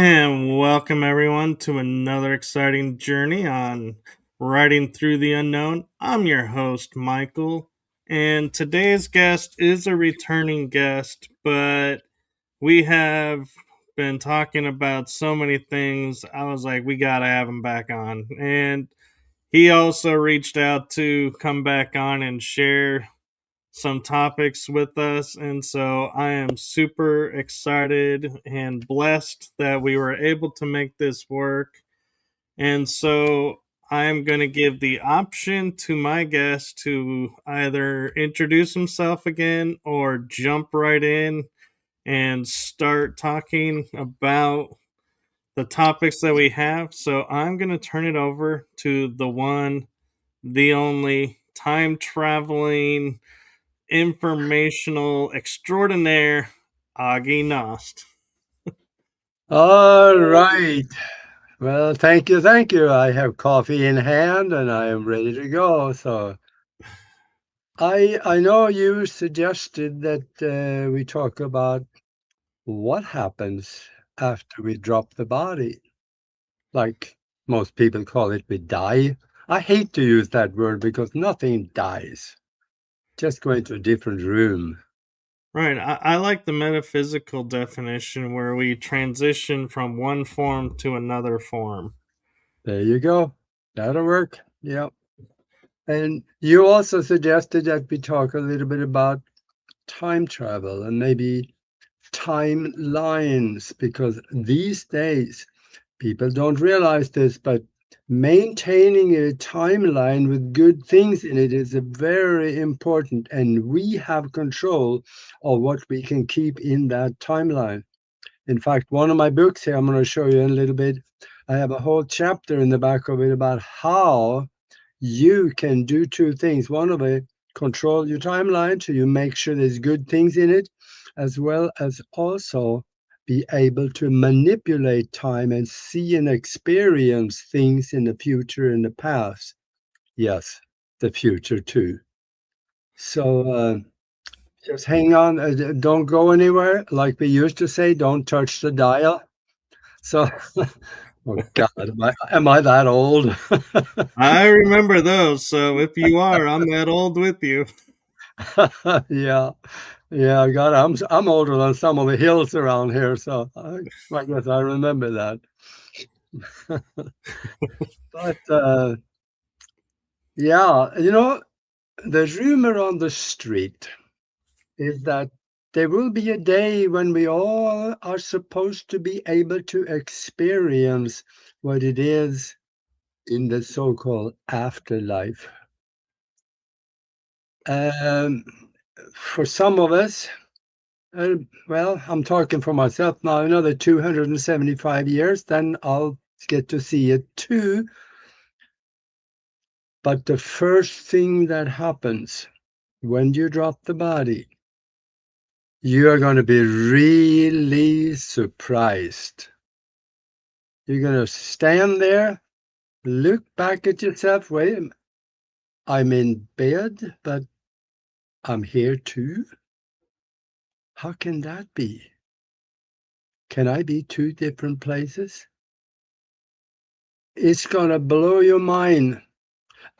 And welcome everyone to another exciting journey on Riding Through the Unknown. I'm your host, Michael, and today's guest is a returning guest, but we have been talking about so many things. I was like, we gotta have him back on. And he also reached out to come back on and share some topics with us. And so I am super excited and blessed that we were able to make this work. And so I'm going to give the option to my guest to either introduce himself again or jump right in and start talking about the topics that we have. So I'm going to turn it over to the one, the only time traveling informational extraordinaire, Aage Nost. All right. Well, thank you, thank you. I have coffee in hand and I am ready to go. So I know you suggested that we talk about what happens after we drop the body. Like most people call it, we die. I hate to use that word because nothing dies. Just go into a different room. Right. I like the metaphysical definition where we transition from one form to another form. There you go. That'll work. Yep. And you also suggested that we talk a little bit about time travel and maybe timelines, because these days people don't realize this, but maintaining a timeline with good things in it is a very important, and we have control of what we can keep in that timeline. In fact, one of my books here, I'm going to show you in a little bit, I have a whole chapter in the back of it about how you can do two things. One of it, control your timeline so you make sure there's good things in it, as well as also be able to manipulate time and see and experience things in the future and the past. Yes, the future too. So just hang on, don't go anywhere. Like we used to say, don't touch the dial. So, oh God, am I that old? I remember those, so if you are, I'm that old with you. Yeah, yeah, God, I'm older than some of the hills around here, so I guess I remember that. But yeah, the rumor on the street is that there will be a day when we all are supposed to be able to experience what it is in the so-called afterlife. Um, for some of us, well, I'm talking for myself now, another 275 years, then I'll get to see it too. But the first thing that happens when you drop the body, you are going to be really surprised. You're going to stand there, look back at yourself. Wait, I'm in bed, but I'm here too. How can that be? Can I be two different places? It's going to blow your mind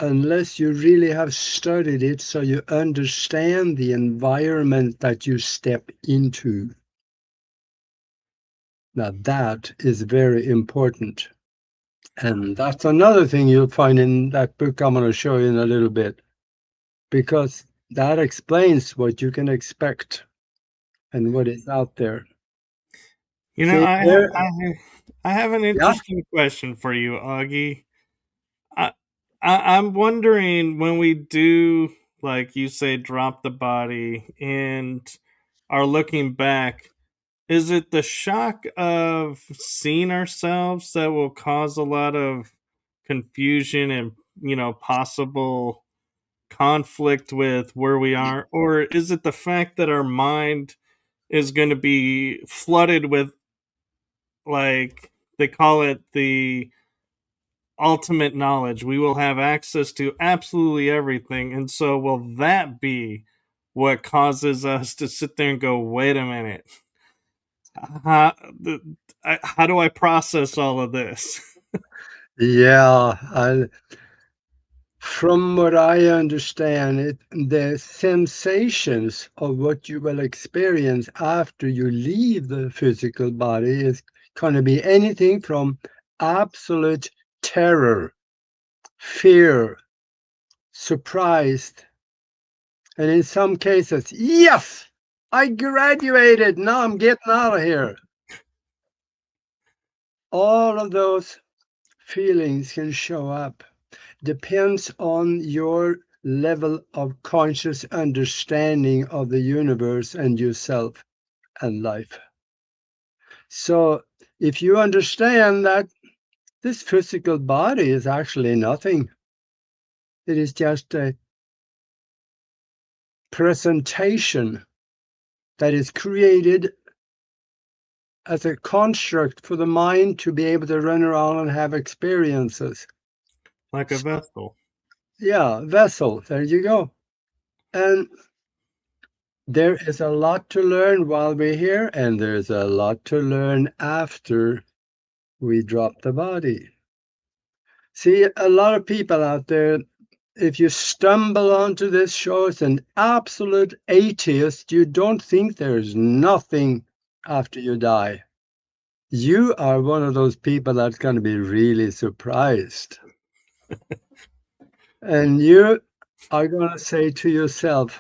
unless you really have studied it so you understand the environment that you step into. Now, that is very important. And that's another thing you'll find in that book I'm going to show you in a little bit, because that explains what you can expect and what is out there. You know, See there? I have an Yeah. interesting question for you, Augie. I, I'm wondering when we do, like you say, drop the body and are looking back, is it the shock of seeing ourselves that will cause a lot of confusion and, possible conflict with where we are? Or is it the fact that our mind is going to be flooded with, like, they call it the ultimate knowledge? We will have access to absolutely everything. And so, will that be what causes us to sit there and go, wait a minute? How, how do I process all of this? Yeah, from what I understand, the sensations of what you will experience after you leave the physical body is going to be anything from absolute terror, fear, surprised, and in some cases, yes, I graduated. Now I'm getting out of here. All of those feelings can show up. Depends on your level of conscious understanding of the universe and yourself and life. So, if you understand that this physical body is actually nothing, it is just a presentation that is created as a construct for the mind to be able to run around and have experiences. Like a So, vessel. yeah, vessel, there you go. And there is a lot to learn while we're here, and there's a lot to learn after we drop the body. See, a lot of people out there, if you stumble onto this show as an absolute atheist, you don't think there's nothing after you die. You are one of those people that's going to be really surprised. And you are going to say to yourself,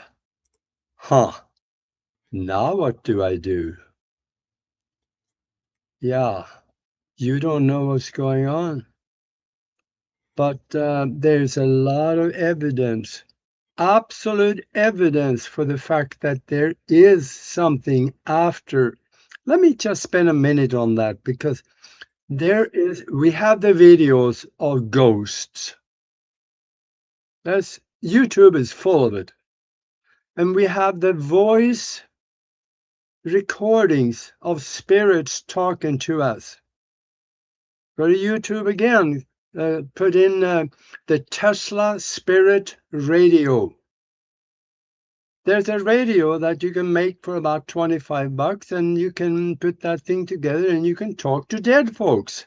huh, now what do I do? Yeah, you don't know what's going on. But there's a lot of evidence, absolute evidence for the fact that there is something after. Let me just spend a minute on that because we have the videos of ghosts. YouTube is full of it. And we have the voice recordings of spirits talking to us. Go to YouTube again, put in the Tesla Spirit Radio. There's a radio that you can make for about 25 bucks, and you can put that thing together and you can talk to dead folks.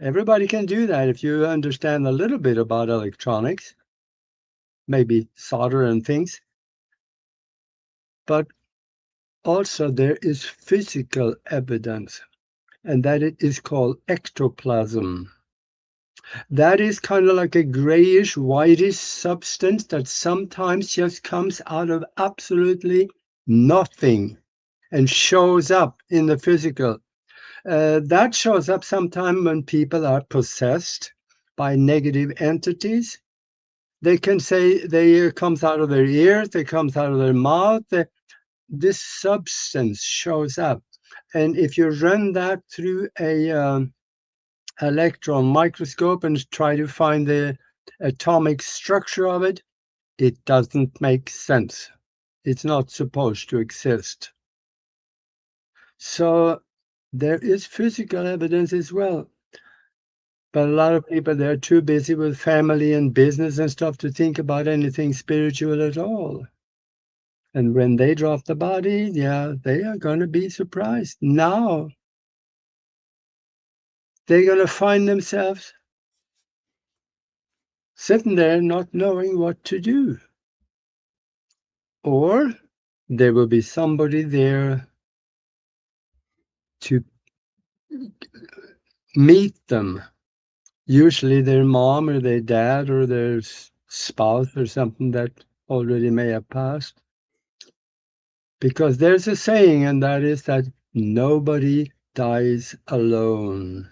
Everybody can do that if you understand a little bit about electronics, maybe solder and things. But also, there is physical evidence, and that it is called ectoplasm. That is kind of like a grayish, whitish substance that sometimes just comes out of absolutely nothing and shows up in the physical. That shows up sometime when people are possessed by negative entities. They can say they comes out of their ears, they comes out of their mouth. This substance shows up, and if you run that through a electron microscope and try to find the atomic structure of it, it doesn't make sense. It's not supposed to exist. So there is physical evidence as well. But a lot of people, they're too busy with family and business and stuff to think about anything spiritual at all. And when they drop the body, yeah, they are going to be surprised. Now they're going to find themselves sitting there not knowing what to do. Or there will be somebody there to meet them. Usually their mom or their dad or their spouse or something that already may have passed. Because there's a saying, and that is that nobody dies alone.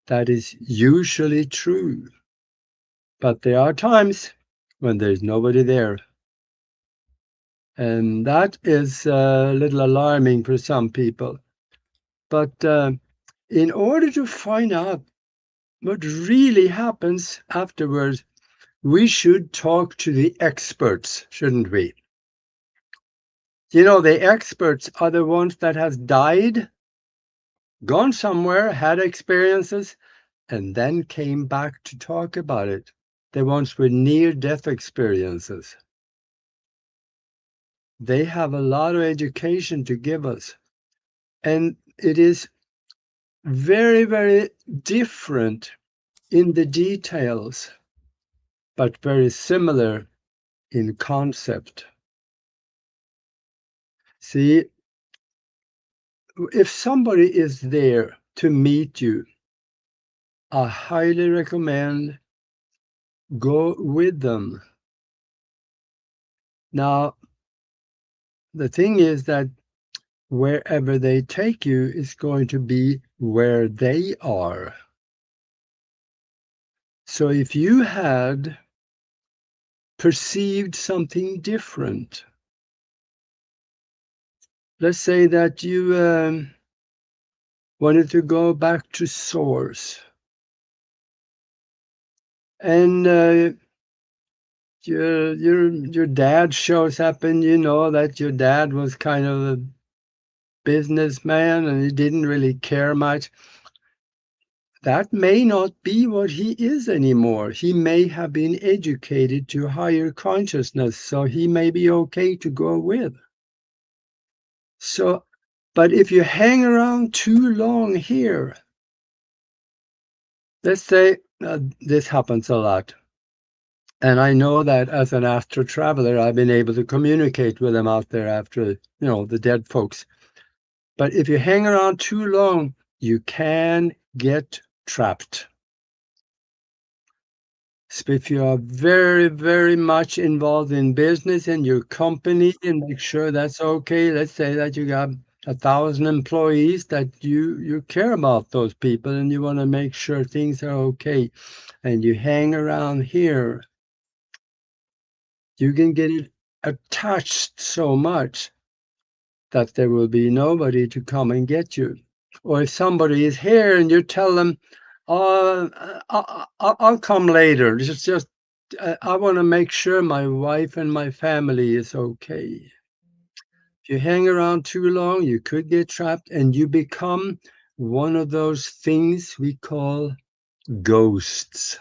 That is usually true. But there are times when there's nobody there. And that is a little alarming for some people. But in order to find out what really happens afterwards, we should talk to the experts, shouldn't we? You know, the experts are the ones that has died, gone somewhere, had experiences, and then came back to talk about it. The ones with near-death experiences. They have a lot of education to give us. And it is very, very different in the details, but very similar in concept. See, if somebody is there to meet you, I highly recommend go with them. Now, the thing is that wherever they take you is going to be where they are. So if you had perceived something different, let's say that you wanted to go back to source, and your dad shows up, and you know that your dad was kind of a businessman and he didn't really care much. That may not be what he is anymore. He may have been educated to higher consciousness, so he may be okay to go with. So, but if you hang around too long here, let's say this happens a lot. And I know that as an astral traveler, I've been able to communicate with them out there after, the dead folks. But if you hang around too long, you can get trapped. So if you are very, very much involved in business and your company, and make sure that's okay. Let's say that you got 1,000 employees, that you care about those people and you want to make sure things are okay, and you hang around here, you can get it attached so much that there will be nobody to come and get you. Or if somebody is here and you tell them, "Oh, I'll come later. Just I want to make sure my wife and my family is okay." If you hang around too long, you could get trapped and you become one of those things we call ghosts.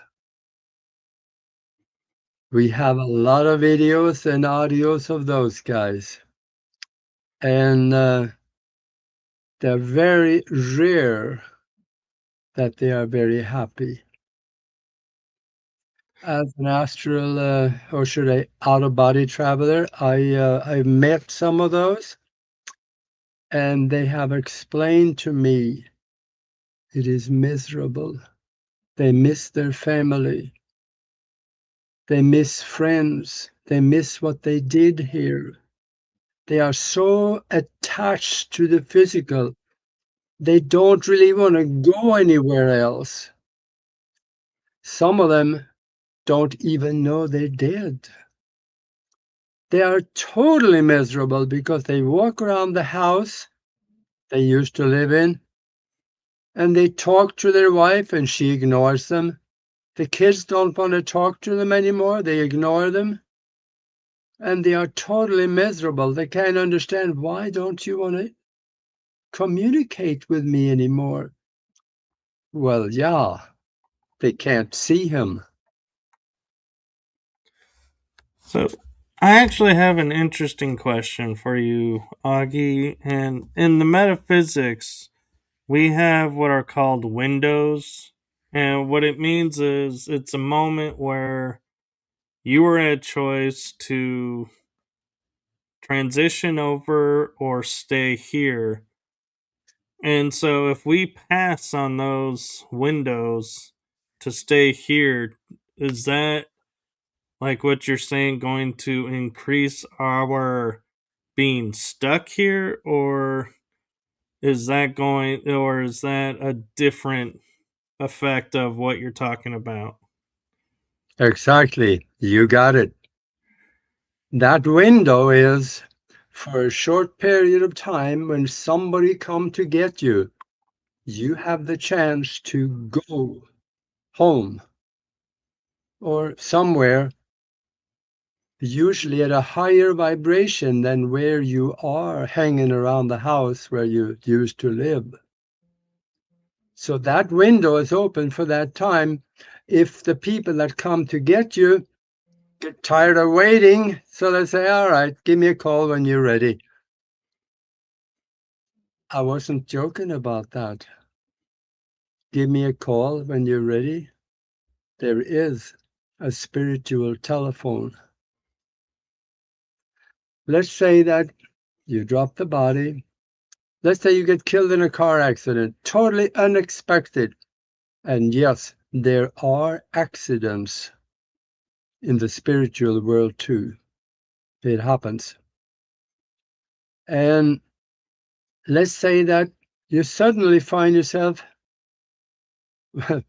We have a lot of videos and audios of those guys. And they're very rare that they are very happy. As an astral, or should I, out-of-body traveler, I've met some of those, and they have explained to me it is miserable. They miss their family. They miss friends. They miss what they did here. They are so attached to the physical, they don't really want to go anywhere else. Some of them don't even know they're dead. They are totally miserable because they walk around the house they used to live in, and they talk to their wife and she ignores them. The kids don't want to talk to them anymore, they ignore them, and they are totally miserable. They can't understand, why don't you want to communicate with me anymore? Well, yeah, they can't see him. So, I actually have an interesting question for you, Augie. And in the metaphysics, we have what are called windows. And what it means is it's a moment where you are at choice to transition over or stay here. And so if we pass on those windows to stay here, is that, like what you're saying, going to increase our being stuck here, or is that a different effect of what you're talking about? Exactly, you got it. That window is for a short period of time. When somebody come to get you, you have the chance to go home or somewhere, usually at a higher vibration than where you are hanging around the house where you used to live. So that window is open for that time. If the people that come to get you get tired of waiting, so they say, all right, give me a call when you're ready. I wasn't joking about that. Give me a call when you're ready. There is a spiritual telephone. Let's say that you drop the body. Let's say you get killed in a car accident, totally unexpected. And yes, there are accidents in the spiritual world too. It happens. And let's say that you suddenly find yourself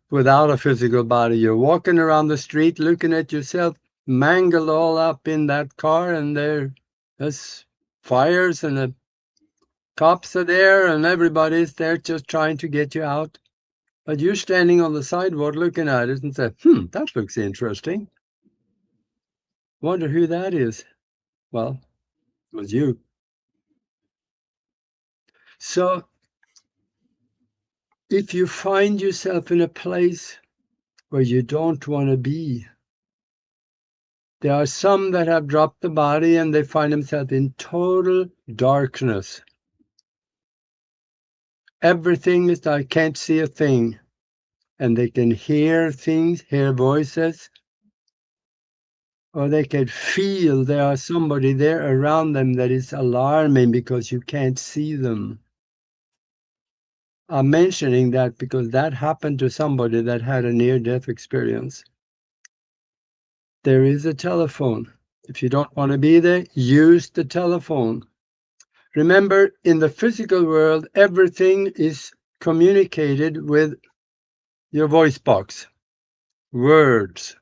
without a physical body. You're walking around the street looking at yourself mangled all up in that car, and there's fires, and the cops are there, and everybody's there just trying to get you out. But you're standing on the sidewalk looking at it and say, that looks interesting. Wonder who that is. Well, it was you. So if you find yourself in a place where you don't want to be, there are some that have dropped the body and they find themselves in total darkness. Everything is, I can't see a thing. And they can hear things, hear voices, or they can feel there are somebody there around them that is alarming because you can't see them. I'm mentioning that because that happened to somebody that had a near-death experience. There is a telephone. If you don't want to be there, use the telephone. Remember, in the physical world, everything is communicated with your voice box, words.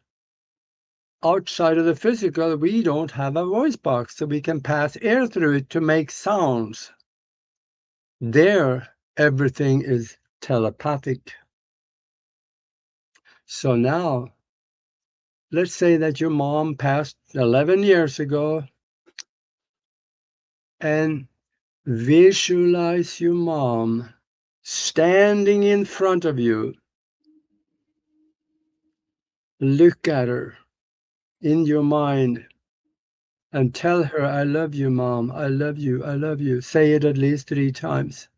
Outside of the physical, we don't have a voice box, so we can pass air through it to make sounds. There, everything is telepathic. So now, let's say that your mom passed 11 years ago, and visualize your mom standing in front of you. Look at her in your mind and tell her, I love you, Mom. I love you. I love you. Say it at least 3 times.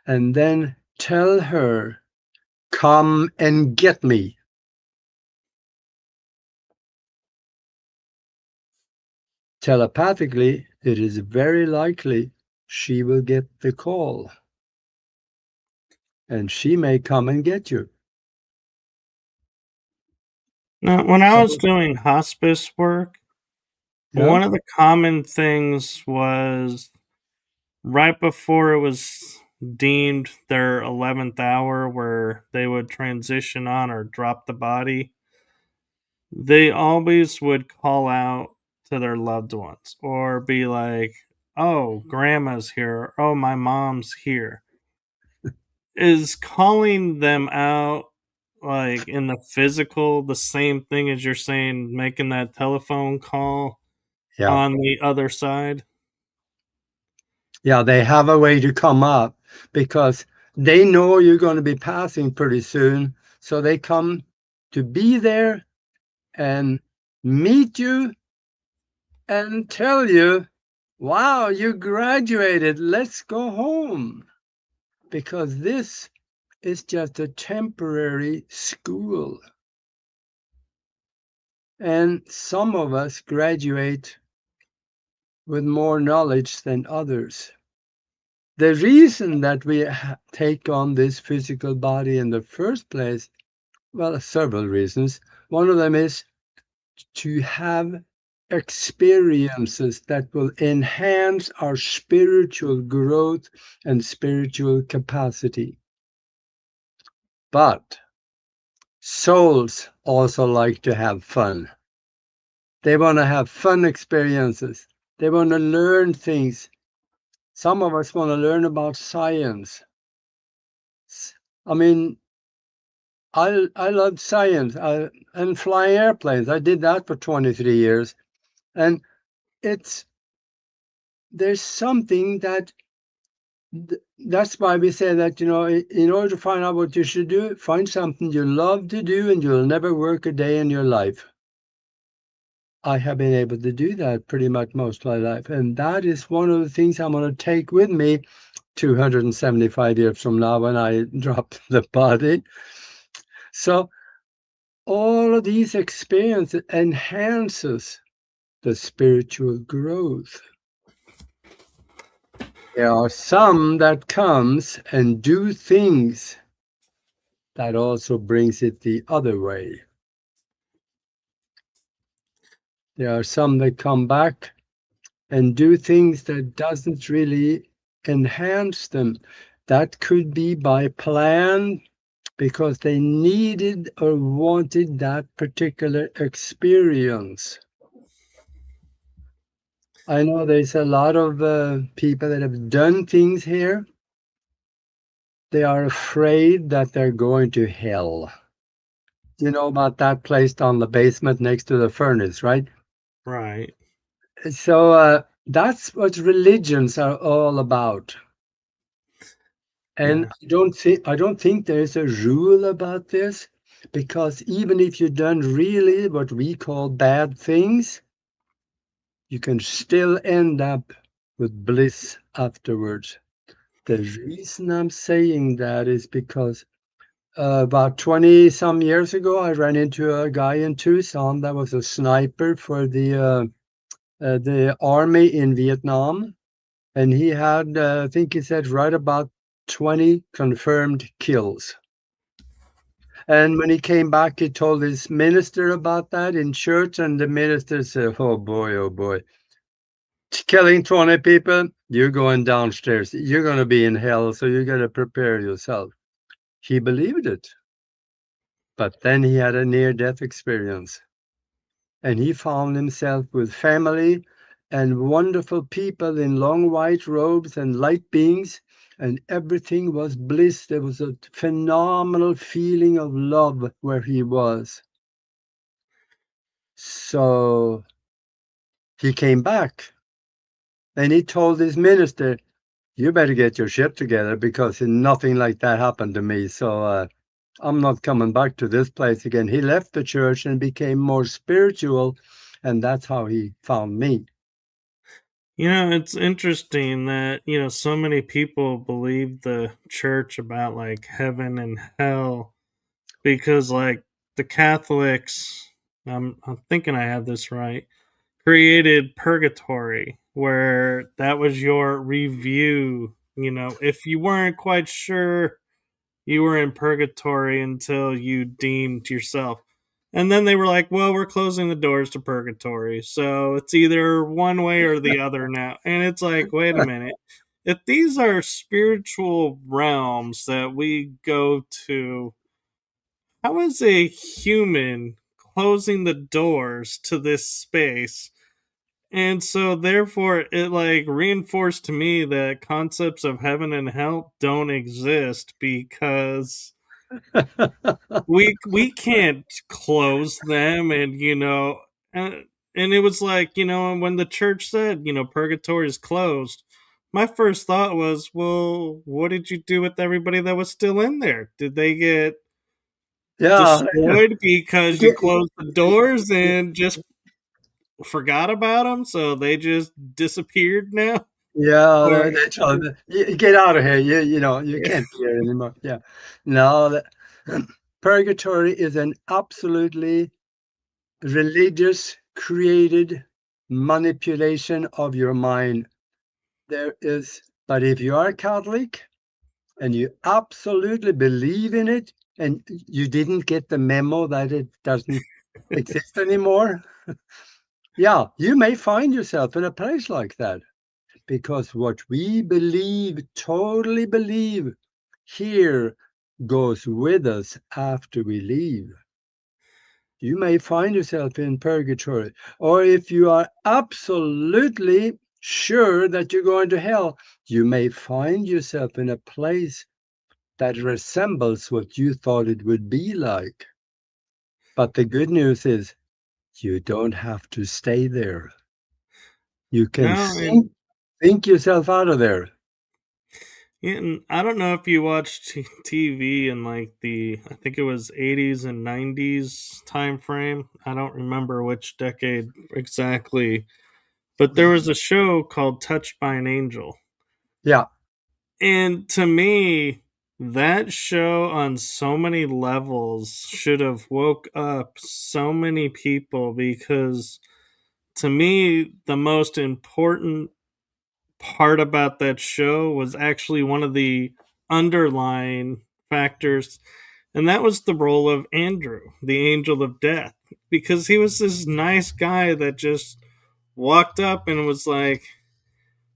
And then tell her, come and get me. Telepathically, it is very likely she will get the call. And she may come and get you. Now, when I was So, doing hospice work, yeah, one of the common things was right before it was deemed their 11th hour where they would transition on or drop the body, they always would call out to their loved ones or be like, oh, grandma's here. Oh, my mom's here. Is calling them out like in the physical the same thing as you're saying making that telephone call yeah, on the other side? yeah, they have a way to come up because they know you're going to be passing pretty soon. So they come to be there and meet you and tell you, wow, you graduated. Let's go home. Because this is just a temporary school. And some of us graduate with more knowledge than others. The reason that we take on this physical body in the first place, well, several reasons. One of them is to have experiences that will enhance our spiritual growth and spiritual capacity. But souls also like to have fun. They want to have fun experiences. They want to learn things. Some of us want to learn about science. I mean, I love science and flying airplanes. I did that for 23 years. And there's something that's why we say that, in order to find out what you should do, find something you love to do and you'll never work a day in your life. I have been able to do that pretty much most of my life. And that is one of the things I'm going to take with me 275 years from now when I drop the body. So all of these experiences enhances the spiritual growth. There are some that comes and do things that also brings it the other way. There are some that come back and do things that doesn't really enhance them. That could be by plan because they needed or wanted that particular experience. I know there's a lot of people that have done things here. They are afraid that they're going to hell. You know about that place down the basement next to the furnace, right? Right. So that's what religions are all about. And Yeah. I don't think there's a rule about this because even if you've done really what we call bad things, you can still end up with bliss afterwards. The reason I'm saying that is because about 20 some years ago, I ran into a guy in Tucson that was a sniper for the army in Vietnam. And he had, I think he said, right about 20 confirmed kills. And when he came back, he told his minister about that in church, and the minister said, oh boy, killing 20 people, you're going downstairs. You're going to be in hell, so you got to prepare yourself. He believed it, but then he had a near death experience, and he found himself with family and wonderful people in long white robes and light beings, and everything was bliss. There was a phenomenal feeling of love where he was. So he came back and he told his minister, you better get your shit together because nothing like that happened to me. So I'm not coming back to this place again. He left the church and became more spiritual, and that's how he found me. It's interesting that, so many people believe the church about like heaven and hell because like the Catholics, I'm thinking I have this right, created purgatory where that was your review. If you weren't quite sure, you were in purgatory until you deemed yourself. And then they were like, well, we're closing the doors to purgatory. So it's either one way or the other now. And it's like, wait a minute. If these are spiritual realms that we go to, how is a human closing the doors to this space? And so therefore it like reinforced to me that concepts of heaven and hell don't exist because we can't close them. And and it was like, when the church said, purgatory is closed, my first thought was, well, what did you do with everybody that was still in there? Did they get Yeah, destroyed because you get, closed the doors and just forgot about them, so they just disappeared now? yeah, Or that's all. You get out of here. You know, you yeah. can't be here anymore. Yeah. No, purgatory is an absolutely religious created manipulation of your mind. There is, but if you are Catholic and you absolutely believe in it and you didn't get the memo that it doesn't exist anymore, yeah, you may find yourself in a place like that because what we believe, totally believe, here goes with us after we leave. You may find yourself in purgatory. Or if you are absolutely sure that you're going to hell, you may find yourself in a place that resembles what you thought it would be like. But the good news is you don't have to stay there. You can No, and think yourself out of there. Yeah, and I don't know if you watched TV in like I think it was 80s and 90s time frame. I don't remember which decade exactly, but there was a show called Touched by an Angel. Yeah, And to me, that show on so many levels should have woke up so many people, because to me the most important part about that show was actually one of the underlying factors, and that was the role of Andrew, the angel of death, because he was this nice guy that just walked up and was like,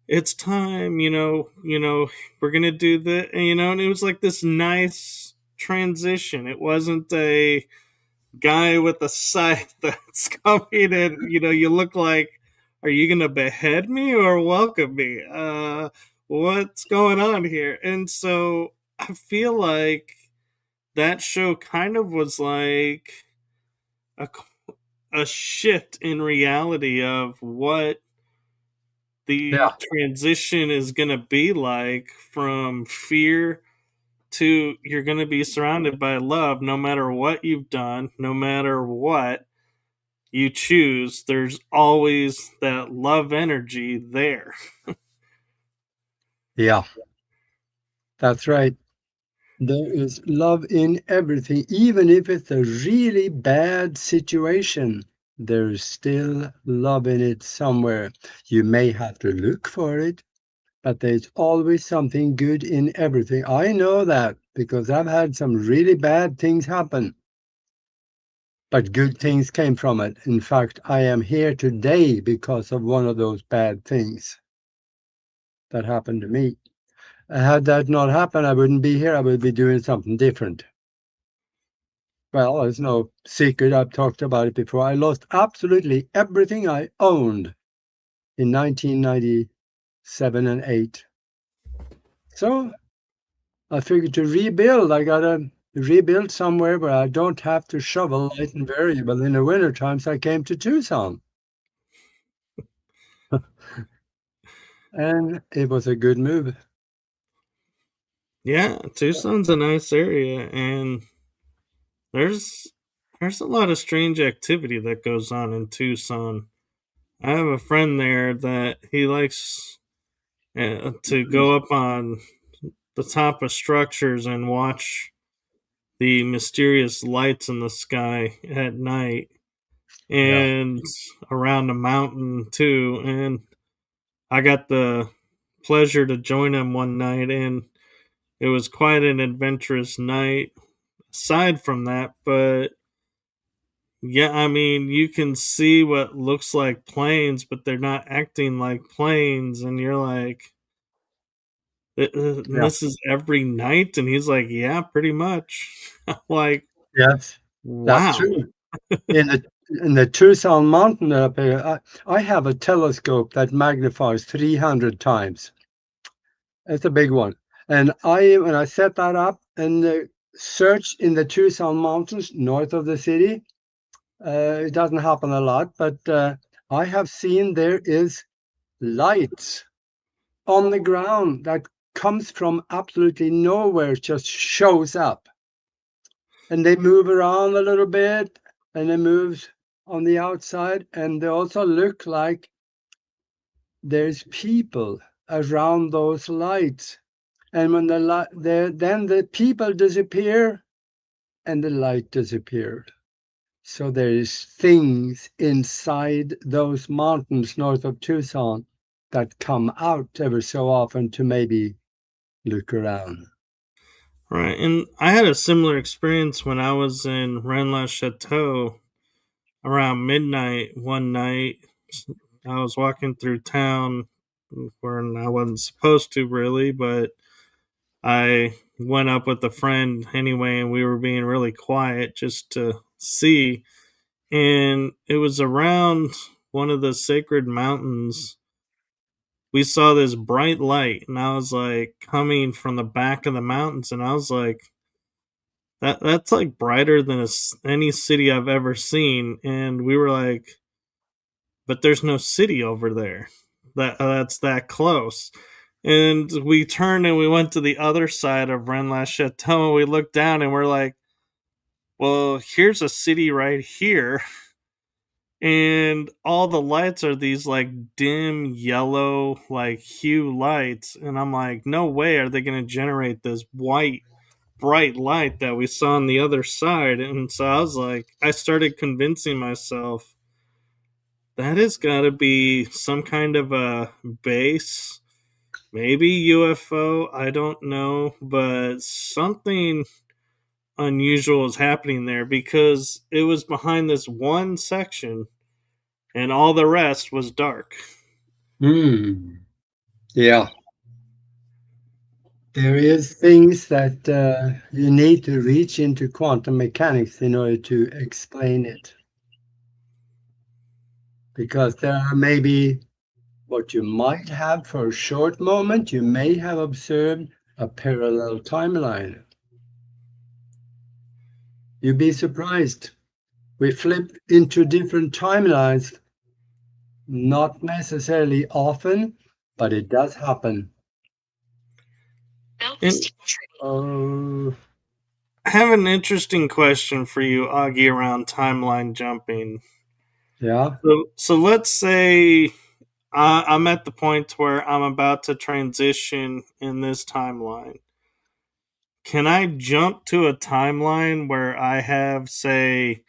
"It's time, we're gonna do the," and it was like this nice transition. It wasn't a guy with a scythe that's coming and you look like, are you gonna behead me or welcome me? What's going on here? And so I feel like that show kind of was like a, a shift in reality of what the yeah, transition is gonna be like, from fear to you're gonna be surrounded by love no matter what you've done, no matter what you choose, there's always that love energy there. yeah. That's right. There is love in everything, even if it's a really bad situation. There's still love in it somewhere. You may have to look for it, but there's always something good in everything. I know that because I've had some really bad things happen, but good things came from it. In fact, I am here today because of one of those bad things that happened to me. Had that not happened, I wouldn't be here. I would be doing something different. Well, it's no secret. I've talked about it before. I lost absolutely everything I owned in 1997 and 8. So I figured to rebuild, I gotta rebuild somewhere where I don't have to shovel light and variable in the winter times. I came to Tucson, and it was a good move. Yeah, Tucson's a nice area, and there's there's a lot of strange activity that goes on in Tucson. I have a friend there that he likes to go up on the top of structures and watch the mysterious lights in the sky at night, Yeah, and around the mountain too. And I got the pleasure to join him one night, and it was quite an adventurous night. Aside from that, but yeah, I mean, you can see what looks like planes, but they're not acting like planes, and you're like, yeah, this is every night?" And he's like, "Yeah, pretty much." I'm like, yes, that's wow. true. In the Tucson mountain up here, I have a telescope that magnifies 300 times. It's a big one. And when I set that up and search in the Tucson Mountains north of the city, it doesn't happen a lot, but I have seen there is lights on the ground that comes from absolutely nowhere, it just shows up. And they move around a little bit and they move on the outside, and they also look like there's people around those lights. And when then the people disappear and the light disappeared. So there is things inside those mountains north of Tucson that come out ever so often to maybe look around. Right, and I had a similar experience when I was in Rennes Chateau around midnight one night. I was walking through town where I wasn't supposed to really, but I went up with a friend anyway, and we were being really quiet just to see. And it was around one of the sacred mountains. We saw this bright light, and I was like, coming from the back of the mountains, and I was like, that's like brighter than any city I've ever seen. And we were like, but there's no city over there that's that close. And we turned and we went to the other side of Rennes Chateau and we looked down and we're like, well, here's a city right here. And all the lights are these like dim yellow, like hue lights. And I'm like, no way are they going to generate this white, bright light that we saw on the other side. And so I was like, I started convincing myself that has got to be some kind of a base, maybe UFO, I don't know, but something unusual is happening there because it was behind this one section and all the rest was dark. Hmm. Yeah. There is things that you need to reach into quantum mechanics in order to explain it. Because there are maybe what you might have for a short moment, you may have observed a parallel timeline. You'd be surprised. We flip into different timelines, not necessarily often, but it does happen. And Oh, I have an interesting question for you, Augie, around timeline jumping. yeah. So let's say I'm at the point where I'm about to transition in this timeline. Can I jump to a timeline where I have, say,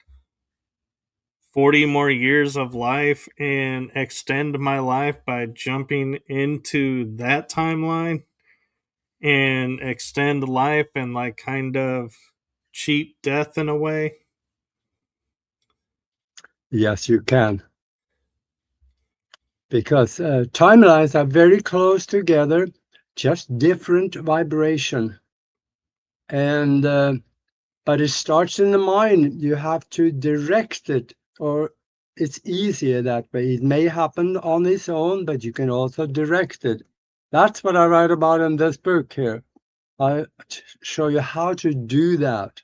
40 more years of life and extend my life by jumping into that timeline and extend life and, like, kind of cheat death in a way? Yes, you can. Because timelines are very close together, just different vibration. And but it starts in the mind. You have to direct it, or it's easier that way. It may happen on its own, but you can also direct it. That's what I write about in this book here. I show you how to do that.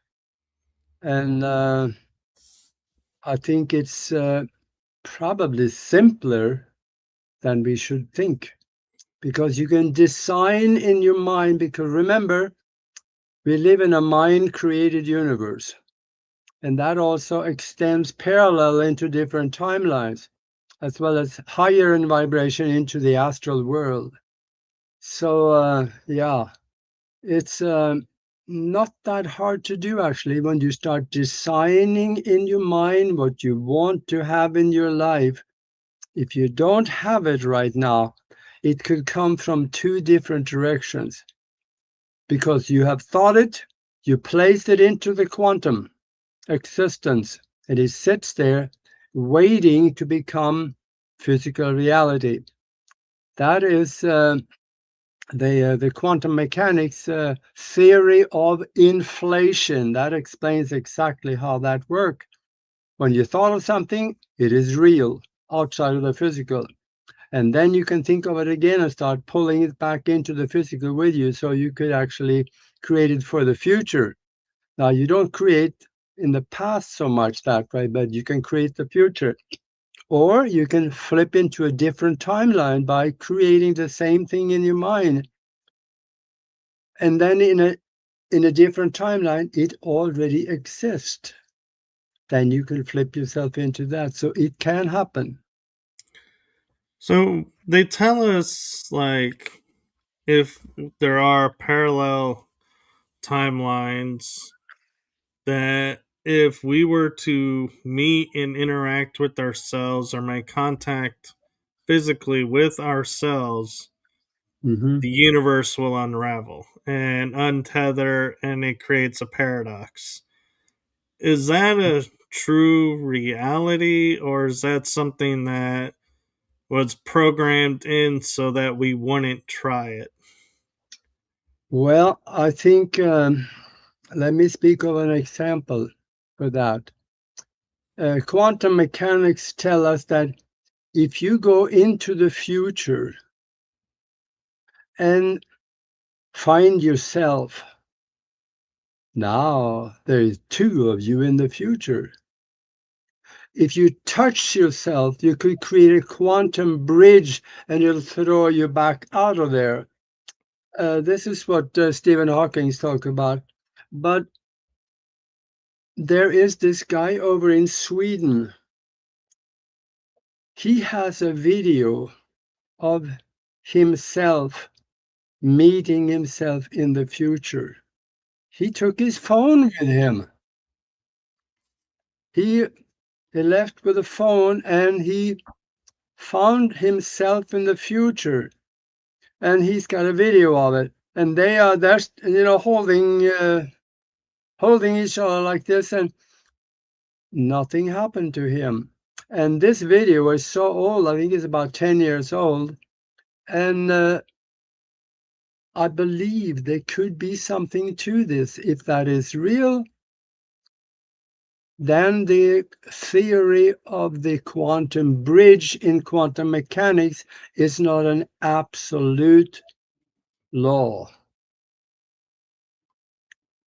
And I think it's probably simpler than we should think, because you can design in your mind. Because remember, we live in a mind created universe. And that also extends parallel into different timelines, as well as higher in vibration into the astral world. So, yeah, it's not that hard to do actually when you start designing in your mind what you want to have in your life. If you don't have it right now, it could come from two different directions because you have thought it, you placed it into the quantum existence, and it sits there waiting to become physical reality. That is the quantum mechanics theory of inflation. That explains exactly how that works. When you thought of something, it is real outside of the physical. And then you can think of it again and start pulling it back into the physical with you so you could actually create it for the future. Now, you don't create in the past so much that way, but you can create the future. Or you can flip into a different timeline by creating the same thing in your mind. And then in a different timeline, it already exists. Then you can flip yourself into that. So it can happen. So they tell us, like, if there are parallel timelines, that if we were to meet and interact with ourselves or make contact physically with ourselves, Hmm. the universe will unravel and untether, and it creates a paradox. Is that a true reality, or is that something that was programmed in so that we wouldn't try it? Well, I think, let me speak of an example for that. Quantum mechanics tell us that if you go into the future and find yourself, now there is two of you in the future. If you touch yourself, you could create a quantum bridge and it'll throw you back out of there. This is what Stephen Hawking talked about. But there is this guy over in Sweden. He has a video of himself meeting himself in the future. He took his phone with him. He left with a phone and he found himself in the future. And he's got a video of it. And they are there, holding each other like this, and nothing happened to him. And this video is so old, I think it's about 10 years old. And I believe there could be something to this. If that is real, then the theory of the quantum bridge in quantum mechanics is not an absolute law.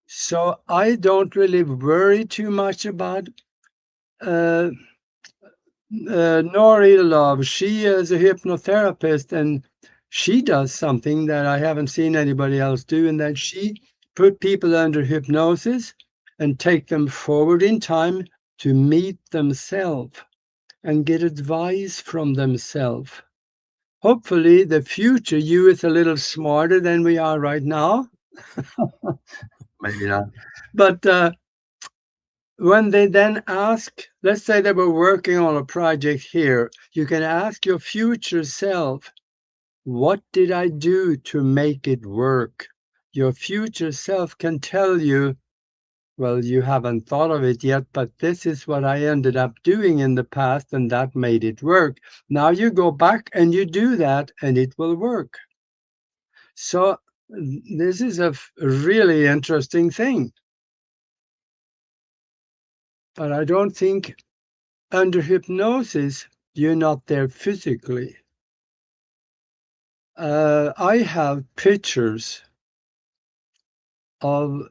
So I don't really worry too much about Nori Love. She is a hypnotherapist, and she does something that I haven't seen anybody else do, and that she put people under hypnosis and take them forward in time to meet themselves and get advice from themselves. Hopefully, the future you is a little smarter than we are right now. Maybe not. But when they then ask, let's say they were working on a project here, you can ask your future self, what did I do to make it work? Your future self can tell you, well, you haven't thought of it yet, but this is what I ended up doing in the past, and that made it work. Now you go back and you do that, and it will work. So this is a really interesting thing. But I don't think under hypnosis, you're not there physically. I have pictures of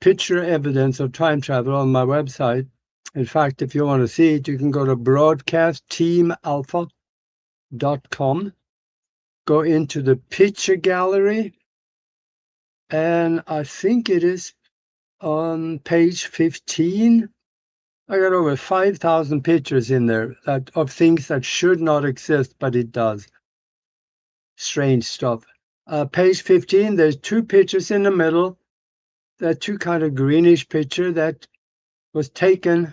picture evidence of time travel on my website. In fact, if you want to see it, you can go to broadcastteamalpha.com, go into the picture gallery, and I think it is on page 15. I got over 5,000 pictures in there of things that should not exist, but it does. Strange stuff. Page 15, there's two pictures in the middle. They're two kind of greenish picture that was taken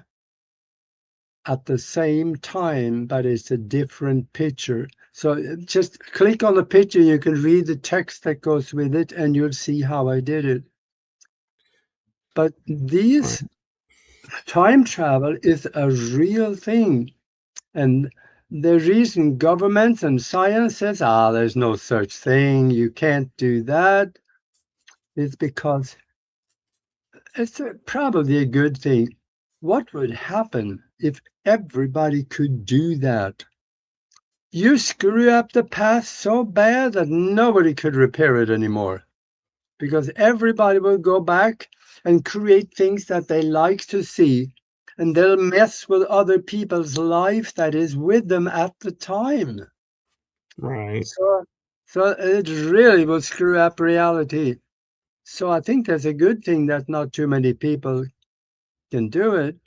at the same time, but it's a different picture. So just click on the picture, you can read the text that goes with it, and you'll see how I did it. But these time travel is a real thing. And the reason governments and science says, there's no such thing, you can't do that, is because it's probably a good thing. What would happen if everybody could do that? You screw up the past so bad that nobody could repair it anymore, because everybody will go back and create things that they like to see, and they'll mess with other people's life that is with them at the time. Right. So it really will screw up reality. So I think that's a good thing that not too many people can do it.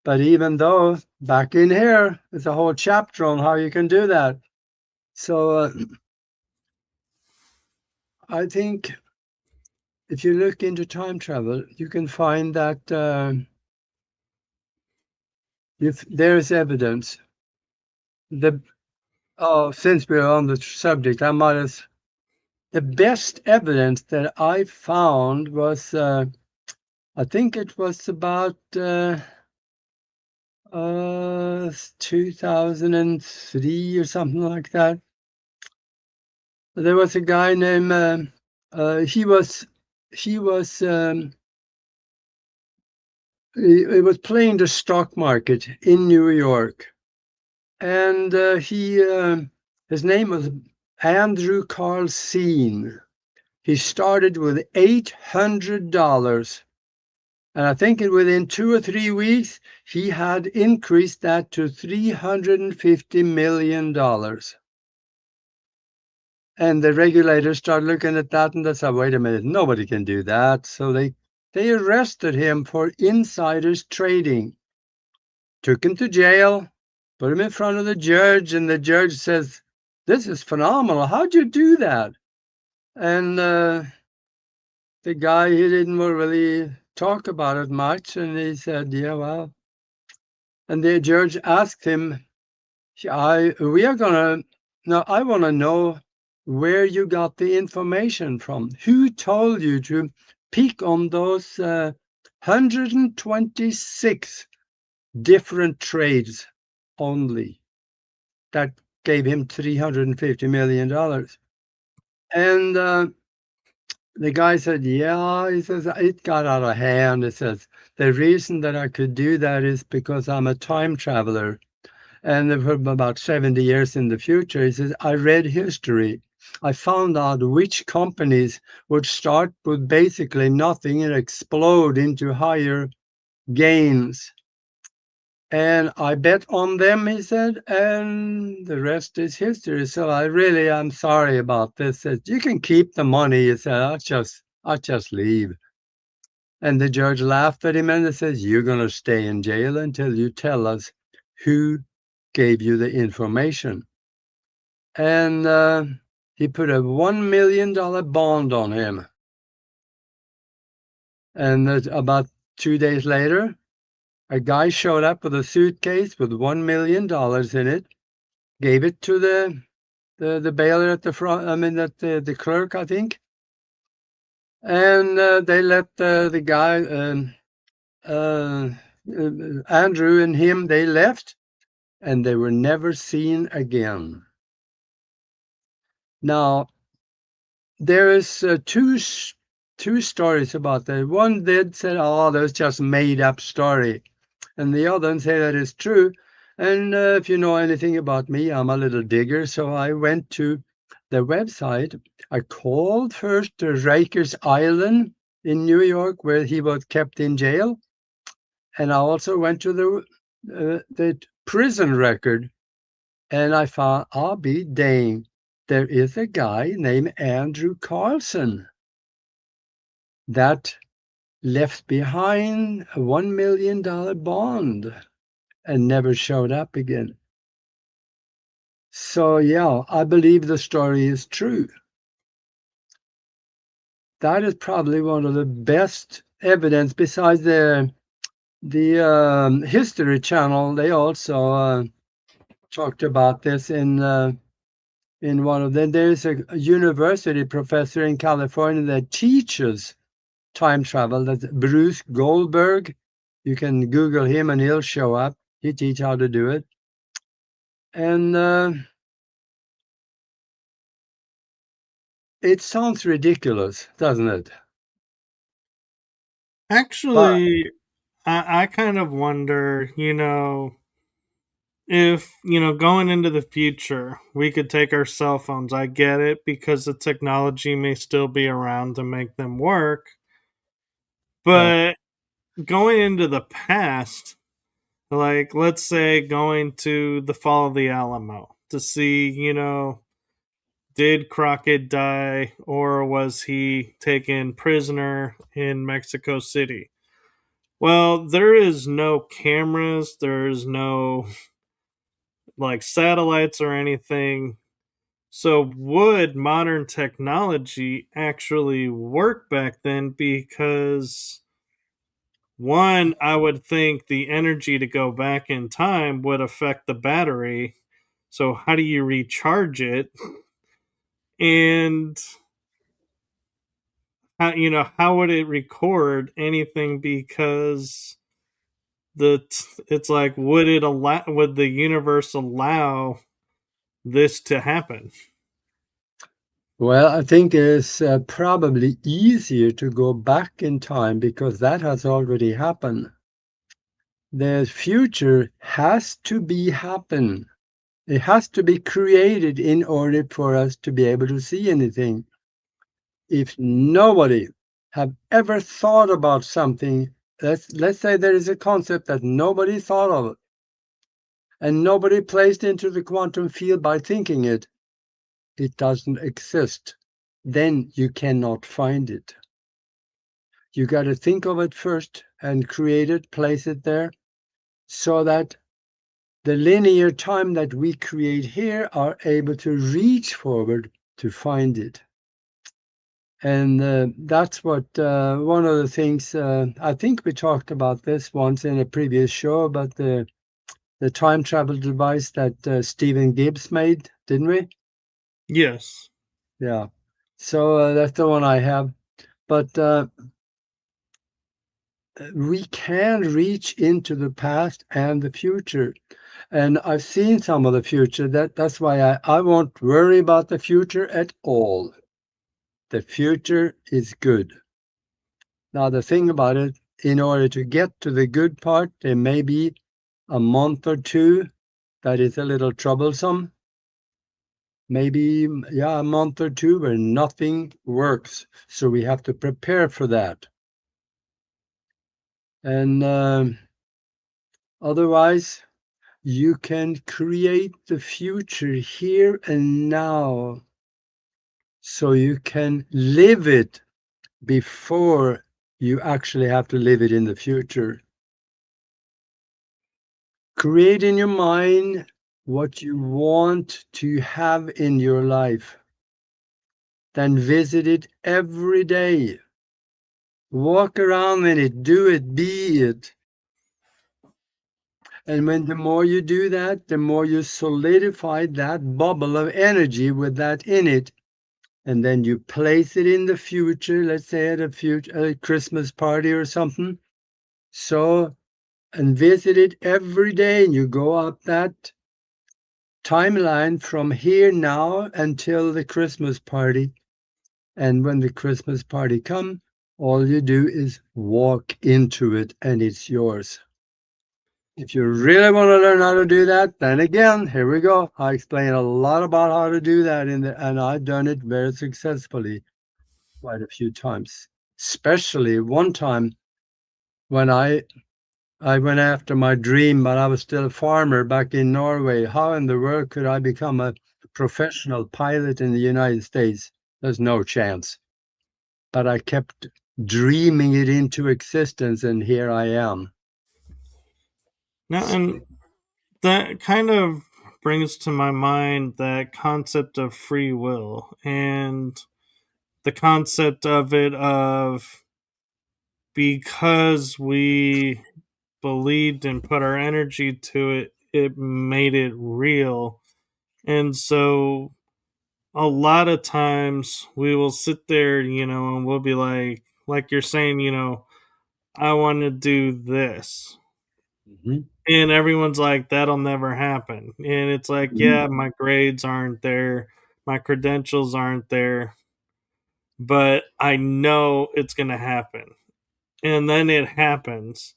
But even though back in here, there's a whole chapter on how you can do that. So I think if you look into time travel, you can find that if there's evidence. Since we're on the subject, the best evidence that I found was, I think it was about 2003 or something like that. There was a guy named he was playing the stock market in New York, and his name was Andrew Carlsen. He started with $800. And I think within 2 or 3 weeks, he had increased that to $350 million. And the regulators start looking at that and they said, wait a minute, nobody can do that. So they arrested him for insiders trading, took him to jail, put him in front of the judge, and the judge says, this is phenomenal. How'd you do that? And the guy, he didn't really talk about it much. And he said, yeah, well. And the judge asked him, we are going to, now I want to know where you got the information from. Who told you to pick on those 126 different trades only that gave him $350 million? And the guy said, yeah, he says, it got out of hand. He says, the reason that I could do that is because I'm a time traveler. And for about 70 years in the future, he says, I read history. I found out which companies would start with basically nothing and explode into higher gains. And I bet on them, he said, and the rest is history. So I really am sorry about this. You can keep the money, he said, I'll just leave. And the judge laughed at him and says, you're going to stay in jail until you tell us who gave you the information. And he put a $1 million bond on him. And about 2 days later, a guy showed up with a suitcase with $1 million in it, gave it to the bailiff at the front, the clerk, I think. And they let the guy, Andrew and him, they left, and they were never seen again. Now, there is two stories about that. One did say, oh, that's just made up story. And the other one say that is true. And if you know anything about me, I'm a little digger. So I went to the website. I called first to Rikers Island in New York, where he was kept in jail. And I also went to the prison record. And I found, I'll be dang, there is a guy named Andrew Carlson that left behind a $1 million bond and never showed up again. So, yeah, I believe the story is true. That is probably one of the best evidence besides the History Channel. They also talked about this in one of them. There's a university professor in California that teaches time travel. That's Bruce Goldberg. You can Google him and he'll show up. He teaches how to do it. And it sounds ridiculous, doesn't it? But Actually, I kind of wonder, if, going into the future, we could take our cell phones. I get it because the technology may still be around to make them work. yeah, But going into the past, like let's say going to the fall of the Alamo to see, did Crockett die or was he taken prisoner in Mexico City? Well, there is no cameras, there's no like satellites or anything. So, would modern technology actually work back then? Because, one, I would think the energy to go back in time would affect the battery. So, how do you recharge it? And how would it record anything? Because it's like, would the universe allow this to happen? well, I think it's probably easier to go back in time because that has already happened. The future has to be happen. It has to be created in order for us to be able to see anything. If nobody have ever thought about something, let's say there is a concept that nobody thought of and nobody placed into the quantum field by thinking it, it doesn't exist, then you cannot find it. You got to think of it first and create it, place it there, so that the linear time that we create here are able to reach forward to find it. And that's what one of the things, I think we talked about this once in a previous show, about the time travel device that Stephen Gibbs made, didn't we? Yes. Yeah. So that's the one I have. But we can reach into the past and the future. And I've seen some of the future. That's why I won't worry about the future at all. The future is good. Now, the thing about it, in order to get to the good part, there may be a month or two that is a little troublesome. Maybe, yeah, a month or two where nothing works. So we have to prepare for that. And otherwise, you can create the future here and now so you can live it before you actually have to live it in the future. Create in your mind what you want to have in your life. Then visit it every day. Walk around in it, do it, be it. And when the more you do that, the more you solidify that bubble of energy with that in it. And then you place it in the future, let's say at a Christmas party or something. So, and visit it every day, and you go up that timeline from here now until the Christmas party. And when the Christmas party comes, all you do is walk into it and it's yours. If you really want to learn how to do that, then again, here we go. I explain a lot about how to do that and I've done it very successfully quite a few times. Especially one time when I went after my dream, but I was still a farmer back in Norway. How in the world could I become a professional pilot in the United States? There's no chance. But I kept dreaming it into existence, and here I am. Now, and that kind of brings to my mind that concept of free will and the concept of it of because we believed and put our energy to it, it made it real. And so a lot of times we will sit there, and we'll be like you're saying, I want to do this. Mhm. And everyone's like, that'll never happen. And it's like, Mhm. yeah, my grades aren't there, my credentials aren't there, but I know it's going to happen. And then it happens.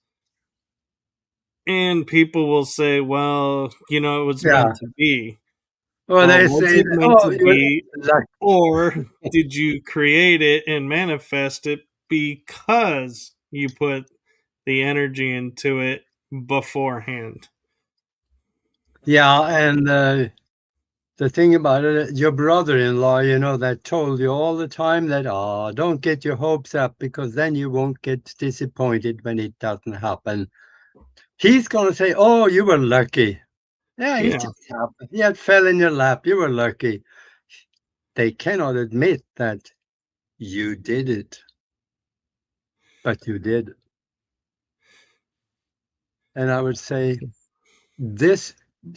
And people will say, well, it was Yeah. meant to be. Well, Well, they was say it that, meant oh, to you're be? lucky. Or did you create it and manifest it because you put the energy into it beforehand? Yeah, and the thing about it, your brother-in-law, that told you all the time that, oh, don't get your hopes up because then you won't get disappointed when it doesn't happen. He's going to say, oh, you were lucky. Yeah, it Yeah. just happened. Yeah, it fell in your lap. You were lucky. They cannot admit that you did it, but you did. And I would say, this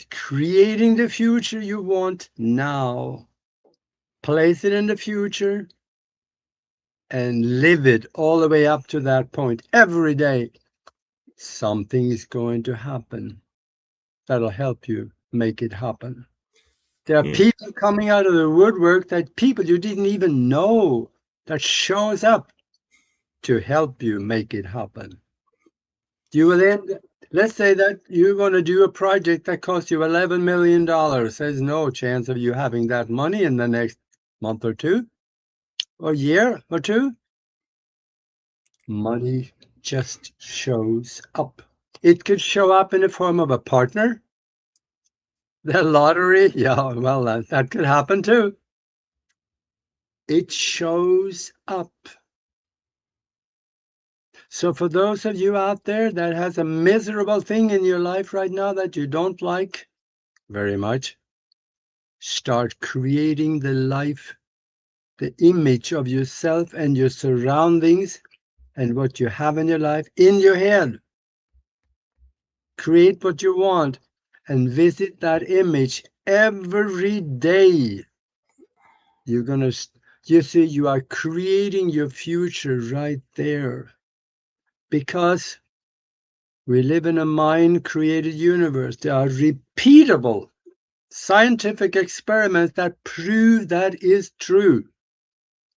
creating the future you want now, place it in the future and live it all the way up to that point every day. Something is going to happen that'll help you make it happen. There are Yeah. people coming out of the woodwork, that people you didn't even know, that shows up to help you make it happen. You will end, let's say that you're going to do a project that costs you $11 million. There's no chance of you having that money in the next month or two, or year or two. Money just shows up. It could show up in the form of a partner. The lottery, yeah, well, that could happen too. it shows up. So for those of you out there that has a miserable thing in your life right now that you don't like very much, start creating the life, the image of yourself and your surroundings and what you have in your life in your head. Create what you want and visit that image every day. You're gonna, you see, you are creating your future right there, because we live in a mind-created universe. There are repeatable scientific experiments that prove that is true.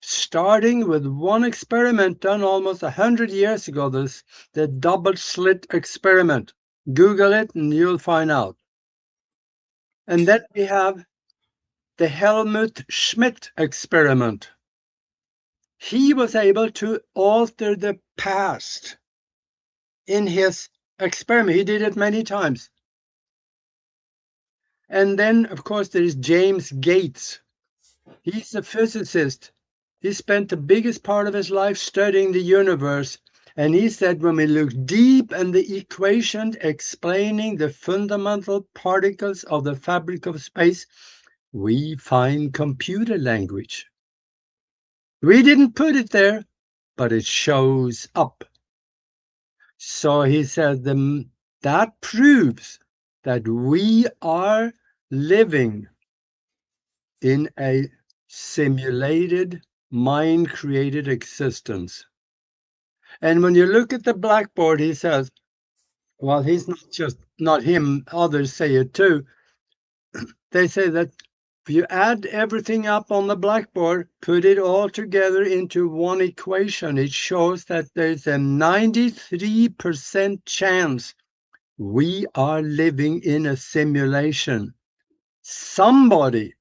Starting with one experiment done almost 100 years ago, the double slit experiment. Google it and you'll find out. And then we have the Helmut Schmidt experiment. He was able to alter the past in his experiment. He did it many times. And then, of course, there is James Gates. He's a physicist. He spent the biggest part of his life studying the universe. And he said, when we look deep in the equation explaining the fundamental particles of the fabric of space, we find computer language. We didn't put it there, but it shows up. So he said that proves that we are living in a simulated, mind-created existence. And when you look at the blackboard, he says, well, he's not him, others say it too. They say that if you add everything up on the blackboard, put it all together into one equation, it shows that there's a 93% chance we are living in a simulation. Somebody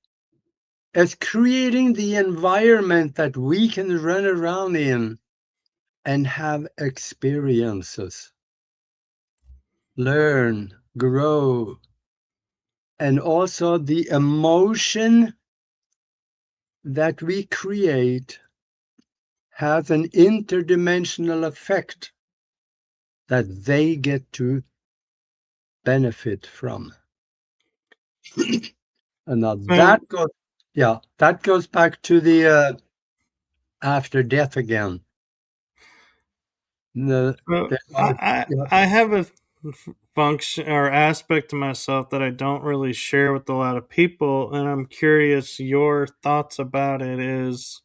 is creating the environment that we can run around in and have experiences, learn, grow, and also the emotion that we create has an interdimensional effect that they get to benefit from. And now So, that goes back to the after death again. The, so there I, are, I yeah, I have a function or aspect to myself that I don't really share with a lot of people, and I'm curious your thoughts about it. Is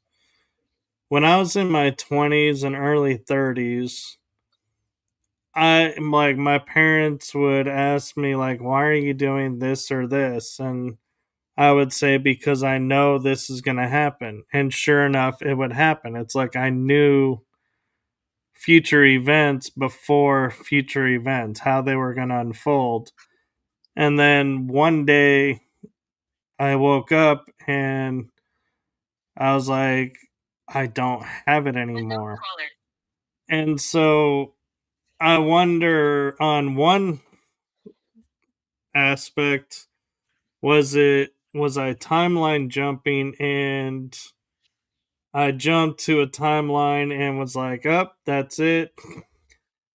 when I was in my 20s and early 30s, I like my parents would ask me like, why are you doing this or this? And I would say because I know this is going to happen. And sure enough, it would happen. It's like I knew future events before future events, how they were going to unfold. And then one day I woke up and I was like, I don't have it anymore. And so I wonder, on one aspect, was I timeline jumping and I jumped to a timeline and was like, "Up, that's it.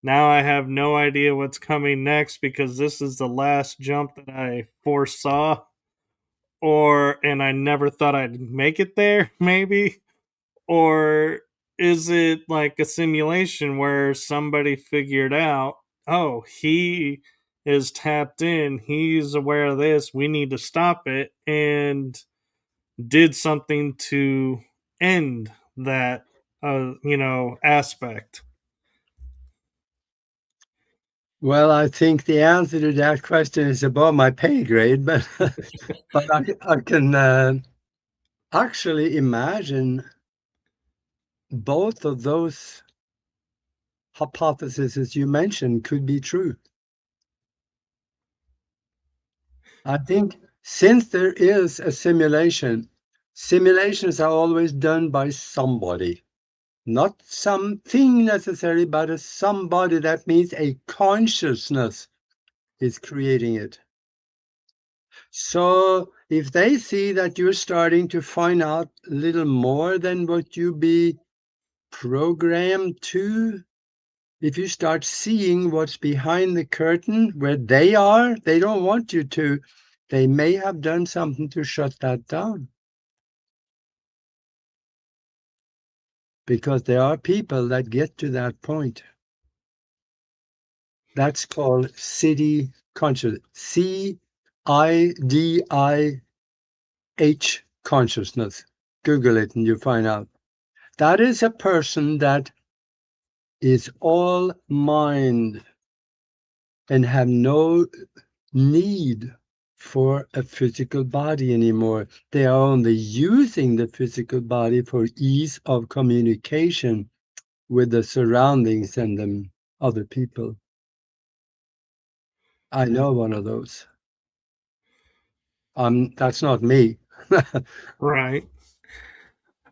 Now I have no idea what's coming next because this is the last jump that I foresaw, or and I never thought I'd make it there, maybe." Or is it like a simulation where somebody figured out, "Oh, he is tapped in. He's aware of this. We need to stop it," and did something to end that aspect. well, I think the answer to that question is above my pay grade, but but I can actually imagine both of those hypotheses as you mentioned could be true. I think since there is a simulation, simulations are always done by somebody, not something necessarily, but a somebody. That means a consciousness is creating it. So if they see that you're starting to find out a little more than what you be programmed to, if you start seeing what's behind the curtain where they are, they don't want you to, they may have done something to shut that down. Because there are people that get to that point. That's called city consciousness. CIDIH consciousness. Google it and you find out. That is a person that is all mind and have no need for a physical body anymore. They are only using the physical body for ease of communication with the surroundings and the other people. I know one of those. That's not me. Right.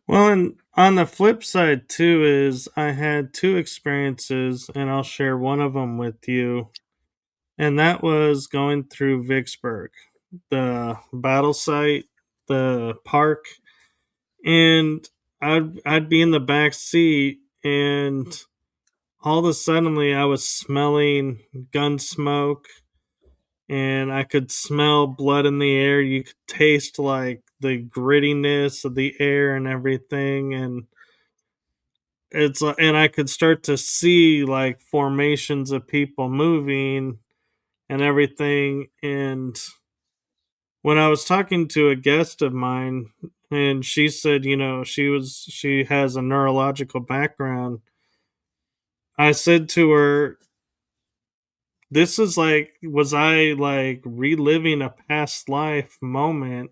Well, and on the flip side too is I had two experiences, and I'll share one of them with you. And that was going through Vicksburg, the battle site, the park, and I'd be in the back seat, and all of a suddenly I was smelling gun smoke, and I could smell blood in the air. You could taste like the grittiness of the air and everything, and and I could start to see like formations of people moving and everything. And when I was talking to a guest of mine, and she said, she has a neurological background. I said to her, this is like, was I like reliving a past life moment?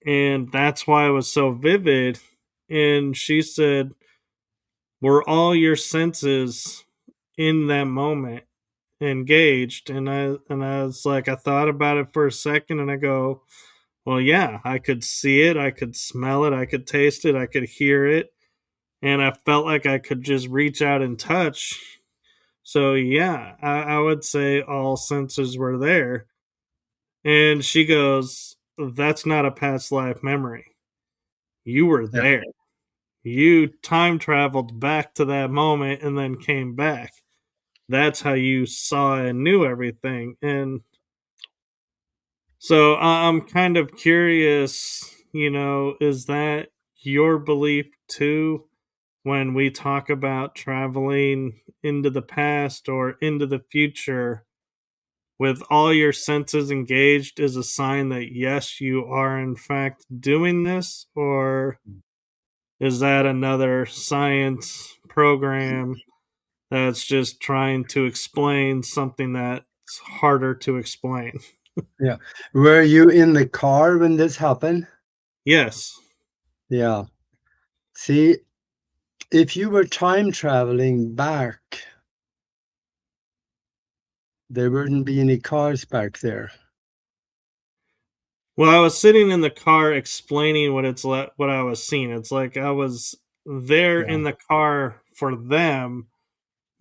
And that's why it was so vivid. And she said, were all your senses in that moment engaged? And I was like, I thought about it for a second, and I go, well, yeah, I could see it, I could smell it, I could taste it, I could hear it, and I felt like I could just reach out and touch. So yeah, I would say all senses were there. And she goes, that's not a past life memory. You were Yeah. there. You time traveled back to that moment and then came back. That's how you saw and knew everything. And so I'm kind of curious, is that your belief too when we talk about traveling into the past or into the future with all your senses engaged is a sign that yes, you are in fact doing this? Or is that another science program that's just trying to explain something that's harder to explain? Yeah. Were you in the car when this happened? Yes. Yeah. See, if you were time traveling back, there wouldn't be any cars back there. Well, I was sitting in the car explaining what I was seeing. It's like I was there Yeah. in the car for them,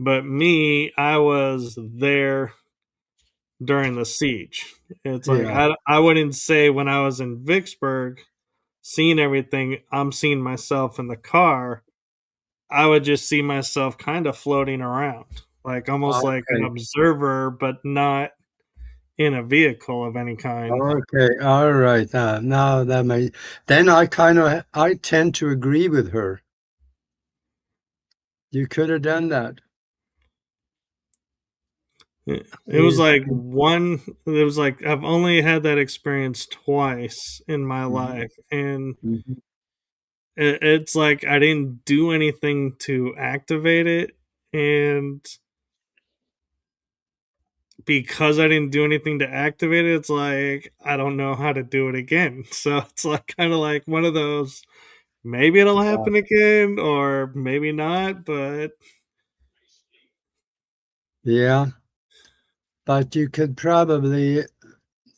but me, I was there during the siege. It's like Yeah. I wouldn't say when I was in Vicksburg seeing everything, I'm seeing myself in the car. I would just see myself kind of floating around, like almost like an Okay. observer, but not in a vehicle of any kind. Okay. All right. Now that may then I tend to agree with her. You could have done that. It was Is like it was like I've only had that experience twice in my Mhm, life, and mhm. it's like I didn't do anything to activate it, and because I didn't do anything to activate it, it's like I don't know how to do it again. So it's like kind of like one of those, maybe it'll Yeah. happen again or maybe not, but Yeah, but you could probably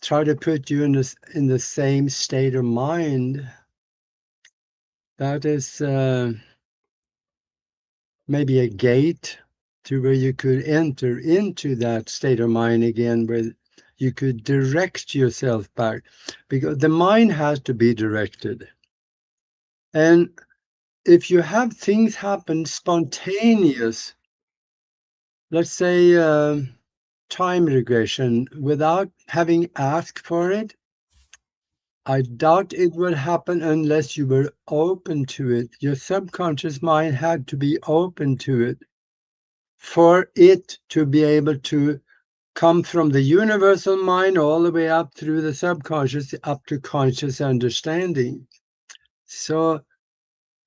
try to put you in the same state of mind. That is maybe a gate to where you could enter into that state of mind again, where you could direct yourself back, because the mind has to be directed. And if you have things happen spontaneous, let's say time regression, without having asked for it, I doubt it would happen unless you were open to it. Your subconscious mind had to be open to it for it to be able to come from the universal mind all the way up through the subconscious up to conscious understanding. So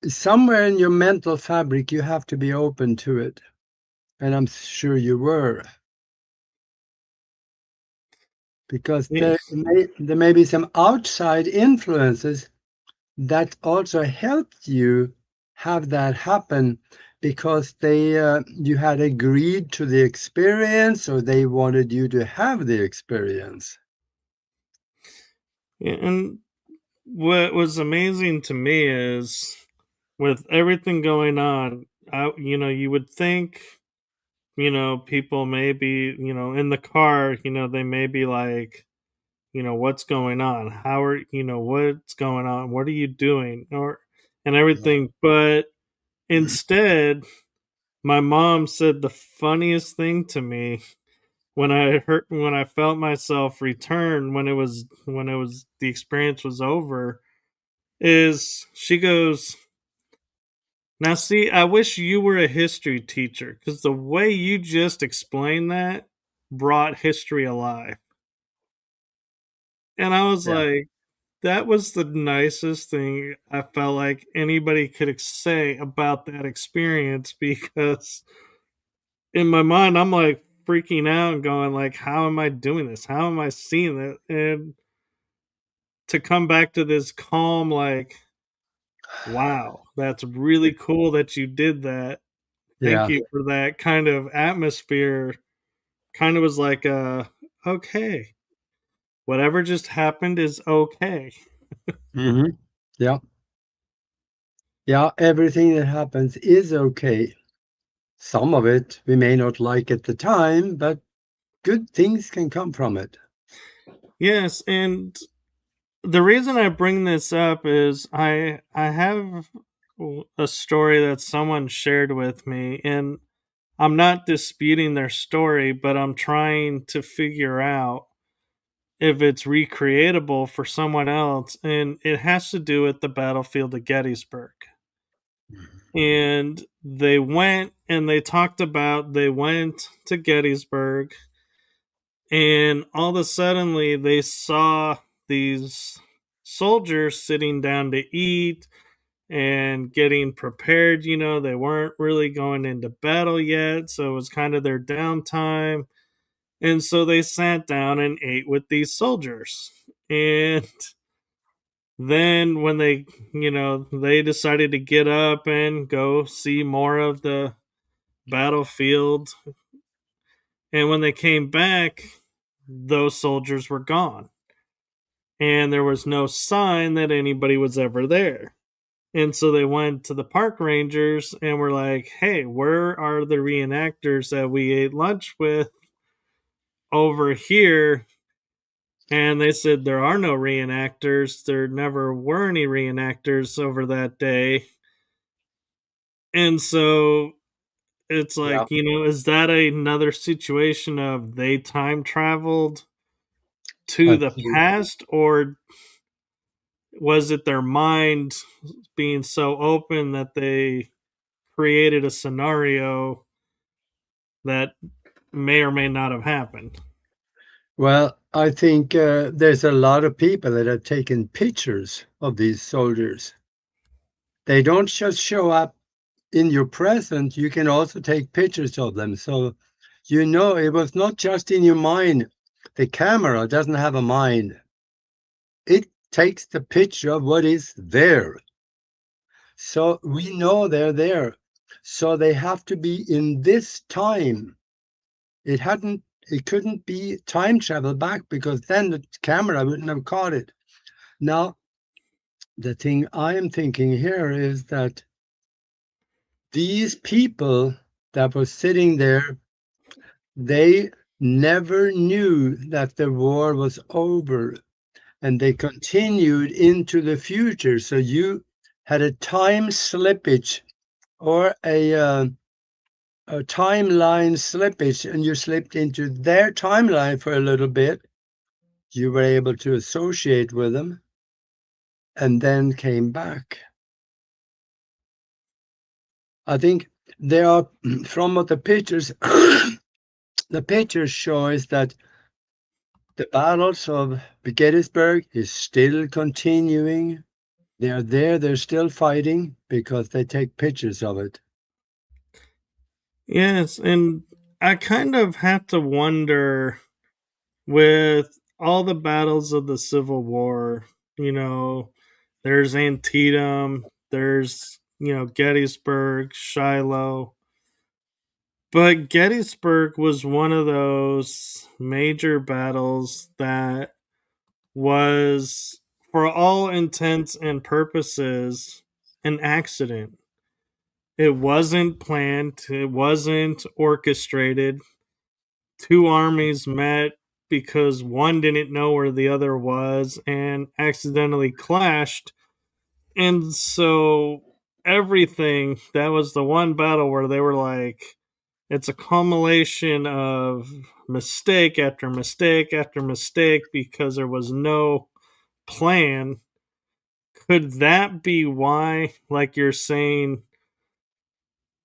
somewhere in your mental fabric, you have to be open to it. And I'm sure you were, because Yeah, there may be some outside influences that also helped you have that happen, because they you had agreed to the experience, or they wanted you to have the experience. and what was amazing to me is with everything going on, you would think, people may be, in the car, they may be like, what's going on? What's going on? What are you doing? And everything. But instead, my mom said the funniest thing to me when I felt myself return when the experience was over, is she goes, now see, I wish you were a history teacher, because the way you just explained that brought history alive. And I was Yeah. like, that was the nicest thing I felt like anybody could say about that experience, because in my mind I'm like freaking out and going like, how am I doing this? How am I seeing it? And to come back to this calm, like, wow, that's really cool that you did that. Thank Yeah. you for that kind of atmosphere. Kind of was like, okay, whatever just happened is okay. Hmm. Yeah. Yeah. Everything that happens is okay. Some of it we may not like at the time, but good things can come from it. Yes, and the reason I bring this up is I have a story that someone shared with me, and I'm not disputing their story, but I'm trying to figure out if it's recreatable for someone else, and it has to do with the battlefield of Gettysburg. And they talked about they went to Gettysburg, and all of a suddenly they saw these soldiers sitting down to eat and getting prepared. They weren't really going into battle yet, so it was kind of their downtime. And so they sat down and ate with these soldiers. And then when they decided to get up and go see more of the battlefield. And when they came back, those soldiers were gone. And there was no sign that anybody was ever there. And so they went to the park rangers and were like, hey, where are the reenactors that we ate lunch with over here? And they said there are no reenactors. There never were any reenactors over that day. And so it's Yeah. like, is that another situation of they time traveled to the Absolutely. past, or was it their mind being so open that they created a scenario that may or may not have happened? Well, I think there's a lot of people that have taken pictures of these soldiers. They don't just show up in your present, you can also take pictures of them. So, it was not just in your mind. The camera doesn't have a mind, it takes the picture of what is there. So, we know they're there. So, they have to be in this time. It couldn't be time travel back, because then the camera wouldn't have caught it. Now, the thing I am thinking here is that these people that were sitting there, they never knew that the war was over, and they continued into the future. So you had a time slippage or a timeline slippage, and you slipped into their timeline for a little bit. You were able to associate with them and then came back. I think there are, from what the pictures, the pictures show is that the battles of Gettysburg is still continuing. They are there, they're still fighting because they take pictures of it. Yes, and I kind of have to wonder with all the battles of the Civil War, you know, there's Antietam, there's, Gettysburg, Shiloh. But Gettysburg was one of those major battles that was, for all intents and purposes, an accident. It wasn't planned, it wasn't orchestrated. Two armies met because one didn't know where the other was and accidentally clashed. And so everything, that was the one battle where they were like, it's a culmination of mistake after mistake after mistake because there was no plan. Could that be why, like you're saying,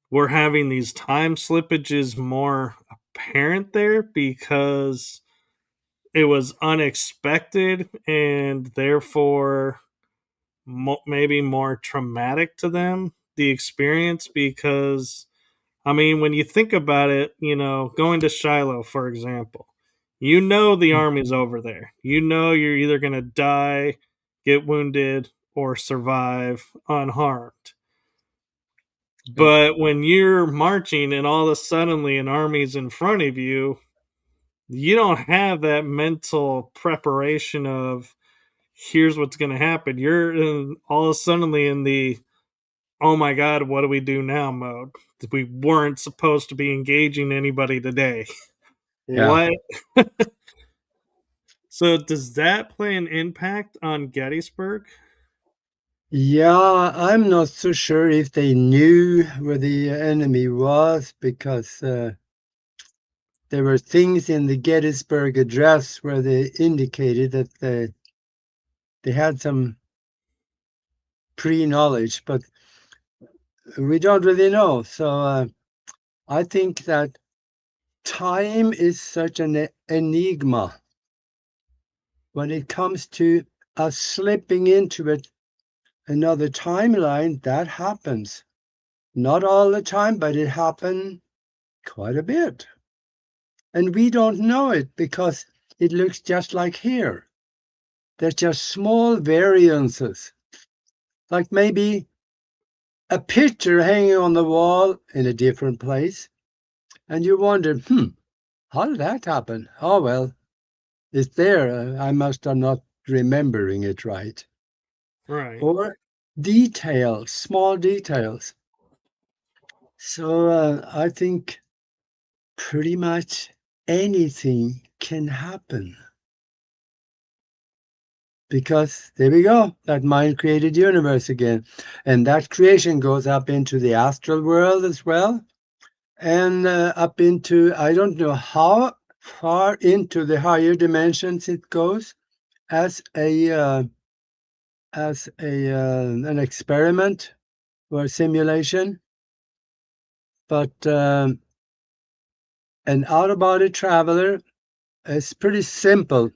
we're having these time slippages more apparent there because it was unexpected and therefore maybe more traumatic to them, the experience? Because I mean, when you think about it, going to Shiloh, for example, the army's over there. You're either going to die, get wounded, or survive unharmed. Yep. But when you're marching and all of a sudden an army's in front of you, you don't have that mental preparation of here's what's going to happen. You're all of a sudden in the oh my god, what do we do now mode. We weren't supposed to be engaging anybody today. Yeah. What? So does that play an impact on Gettysburg? Yeah, I'm not so sure if they knew where the enemy was because there were things in the Gettysburg Address where they indicated that they had some pre-knowledge, but we don't really know. So I think that time is such an enigma when it comes to us slipping into another timeline. That happens. Not all the time, but it happened quite a bit. And we don't know it because it looks just like here. There's just small variances, like maybe a picture hanging on the wall in a different place. And you wonder, how did that happen? Oh, well, it's there. I must have not remembering it right. Right. Or details, small details. So I think pretty much anything can happen. Because there we go, that mind created universe again. And that creation goes up into the astral world as well, and up into, I don't know how far into the higher dimensions it goes as an experiment or a simulation. But an out of body traveler is pretty simple.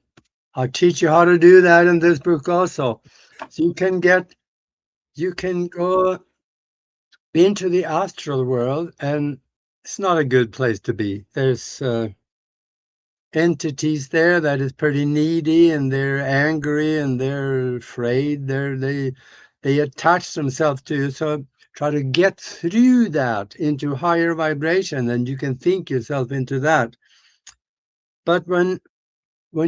I'll teach you how to do that in this book also. So you can go into the astral world, and it's not a good place to be. There's entities there that is pretty needy, and they're angry, and they're afraid. They attach themselves to you. So try to get through that into higher vibration, and you can think yourself into that. But when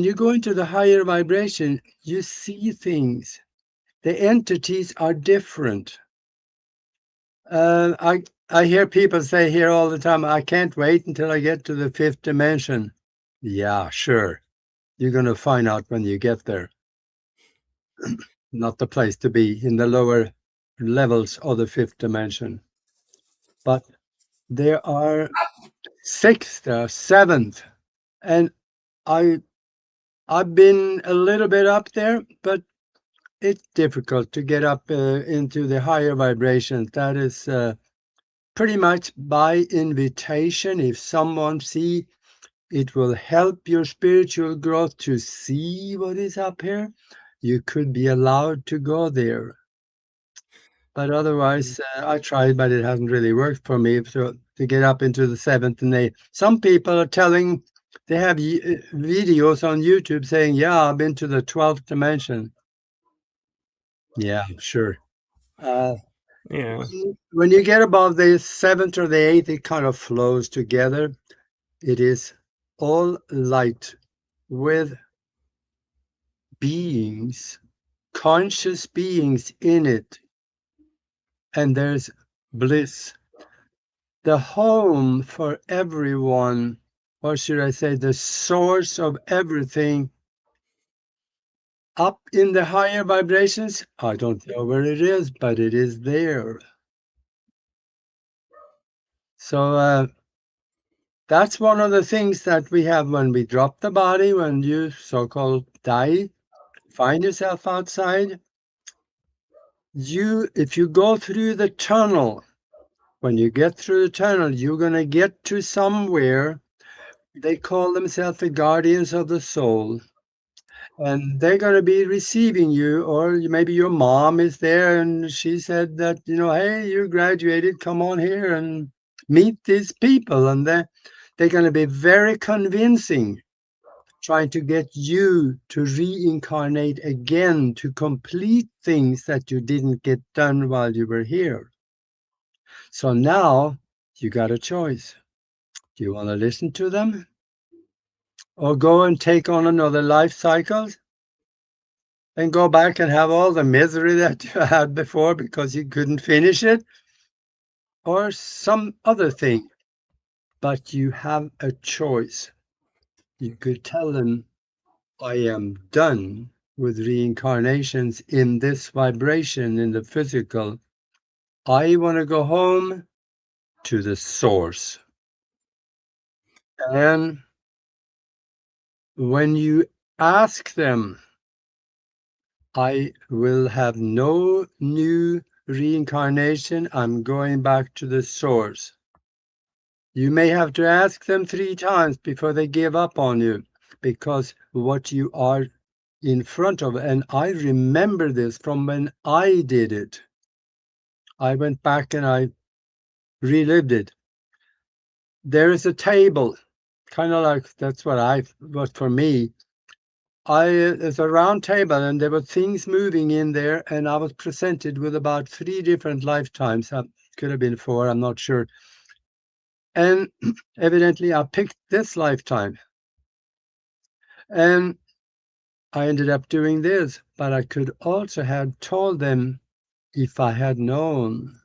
you go into the higher vibration, you see things. The entities are different. I hear people say here all the time, I can't wait until I get to the fifth dimension. Yeah, sure. You're going to find out when you get there. Not the place to be in the lower levels of the fifth dimension. But there are sixth, there are seventh, and I I've been a little bit up there, but it's difficult to get up into the higher vibrations. That is pretty much by invitation. If someone see it will help your spiritual growth to see what is up here, you could be allowed to go there. But otherwise, I tried, but it hasn't really worked for me to get up into the seventh and eighth. Some people are telling they have videos on YouTube saying, "Yeah, I've been to the 12th dimension." Yeah, sure. Uh, Yeah. when you get above the seventh or the eighth, it kind of flows together. It is all light with beings, conscious beings in it, and there's bliss. The home for everyone, or should I say, the source of everything up in the higher vibrations. I don't know where it is, but it is there. So that's one of the things that we have when we drop the body, when you so called die, find yourself outside. If you go through the tunnel, when you get through the tunnel, you're going to get to somewhere. They call themselves the guardians of the soul. And they're going to be receiving you, or maybe your mom is there and she said that, hey, you graduated, come on here and meet these people. And they're going to be very convincing, trying to get you to reincarnate again to complete things that you didn't get done while you were here. So now you got a choice. Do you want to listen to them or go and take on another life cycle and go back and have all the misery that you had before because you couldn't finish it, or some other thing? But you have a choice. You could tell them, I am done with reincarnations in this vibration, in the physical. I want to go home to the source. And when you ask them, I will have no new reincarnation. I'm going back to the source. You may have to ask them 3 times before they give up on you, because what you are in front of, and I remember this from when I did it. I went back and I relived it. There is a table, kind of like that's what for me. It's a round table and there were things moving in there, and I was presented with about 3 different lifetimes. Could have been 4, I'm not sure. And evidently I picked this lifetime. And I ended up doing this, but I could also have told them, if I had known,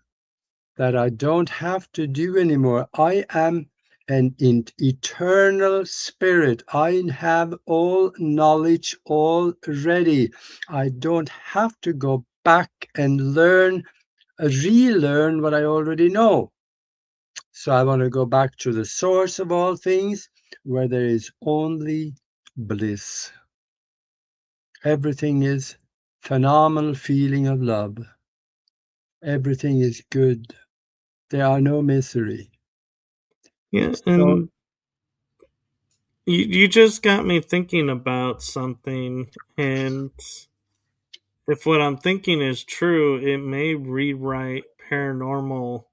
that I don't have to do anymore. I am an eternal spirit. I have all knowledge already. I don't have to go back and relearn what I already know. So I want to go back to the source of all things, where there is only bliss. Everything is phenomenal feeling of love. Everything is good. There are no misery. Yeah, So and you just got me thinking about something, and if what I'm thinking is true, it may rewrite paranormal,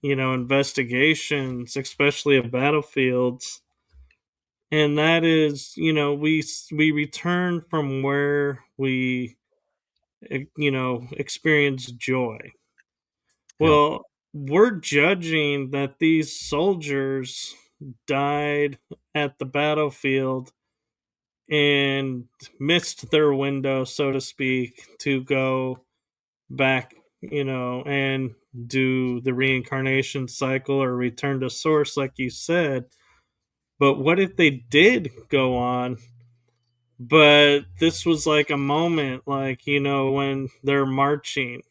investigations, especially of battlefields. And that is, we return from where we, experience joy. yeah, Well, we're judging that these soldiers died at the battlefield and missed their window, so to speak, to go back, and do the reincarnation cycle or return to source, like you said. But what if they did go on, but this was like a moment, like, when they're marching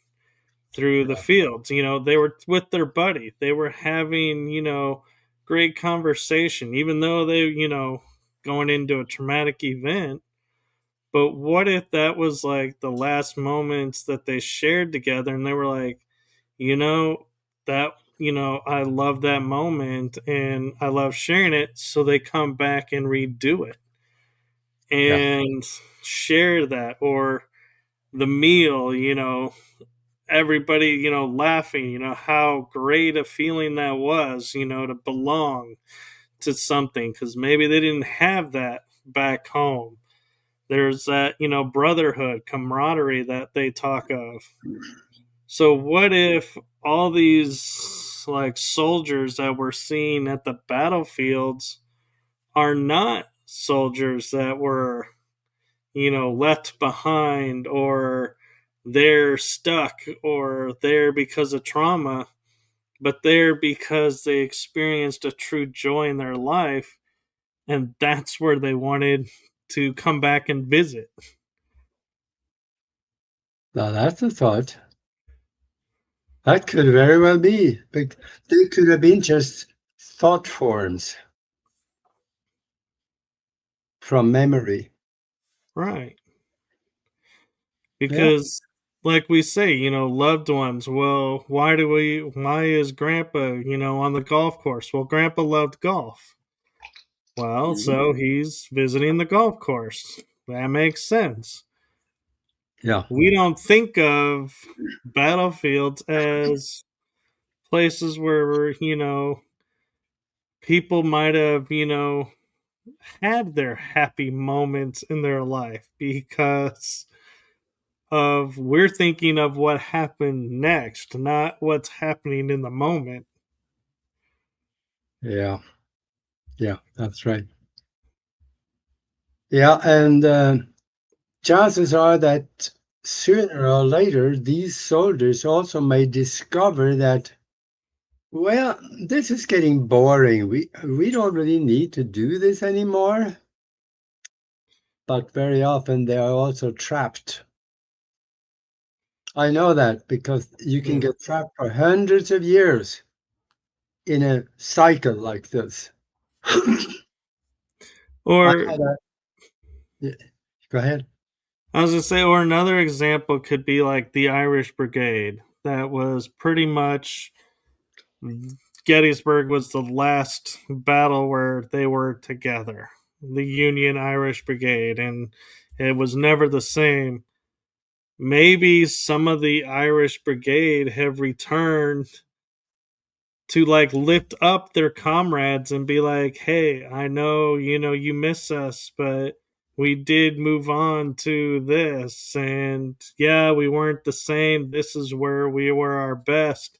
through the fields, they were with their buddy. They were having, great conversation, even though they, going into a traumatic event. But what if that was like the last moments that they shared together and they were like, you know, I love that moment and I love sharing it. So they come back and redo it Yeah. and share that, or the meal, everybody, laughing, how great a feeling that was, to belong to something, because maybe they didn't have that back home. There's that, brotherhood, camaraderie that they talk of. So what if all these like soldiers that we're seeing at the battlefields are not soldiers that were, left behind, or they're stuck, or they're because of trauma, but they're because they experienced a true joy in their life, and that's where they wanted to come back and visit. Now that's a thought. That could very well be. But they could have been just thought forms from memory. Right. Yeah. Because like we say, loved ones, well, why is grandpa, on the golf course? Well, grandpa loved golf. Well, Mhm. so he's visiting the golf course. That makes sense. Yeah. We don't think of battlefields as places where, people might have, had their happy moments in their life, because of we're thinking of what happened next, not what's happening in the moment. Yeah. Yeah. That's right. Yeah. And chances are that sooner or later, these soldiers also may discover that, well, this is getting boring. We don't really need to do this anymore. But very often they are also trapped. I know that because you can Yeah. get trapped for hundreds of years in a cycle like this. I Or had a yeah, go ahead. I was gonna say, or another example could be like the Irish Brigade. That was pretty much Gettysburg was the last battle where they were together. The Union Irish Brigade, and it was never the same. Maybe some of the Irish Brigade have returned to like lift up their comrades and be like, hey, I know, you miss us, but we did move on to this. And yeah, we weren't the same. This is where we were our best.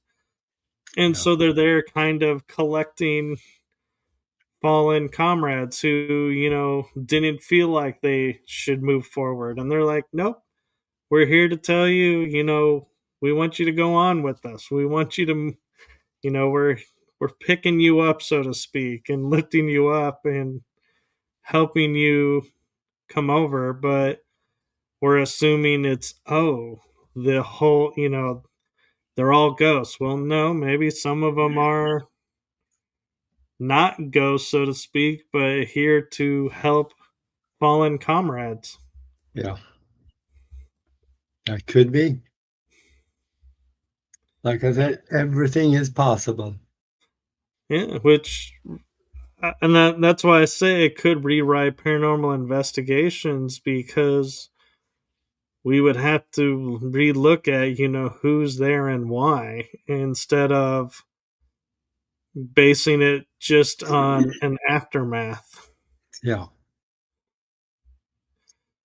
And Yeah, so they're there kind of collecting fallen comrades who, didn't feel like they should move forward. And they're like, nope, we're here to tell you, we want you to go on with us. We want you to, we're picking you up, so to speak, and lifting you up and helping you come over, but we're assuming it's, oh, the whole, they're all ghosts. Well, no, maybe some of them are not ghosts, so to speak, but here to help fallen comrades. yeah, that could be. Like I said, everything is possible. Yeah, which and that's why I say it could rewrite paranormal investigations, because we would have to relook at, who's there and why, instead of basing it just on an aftermath. Yeah,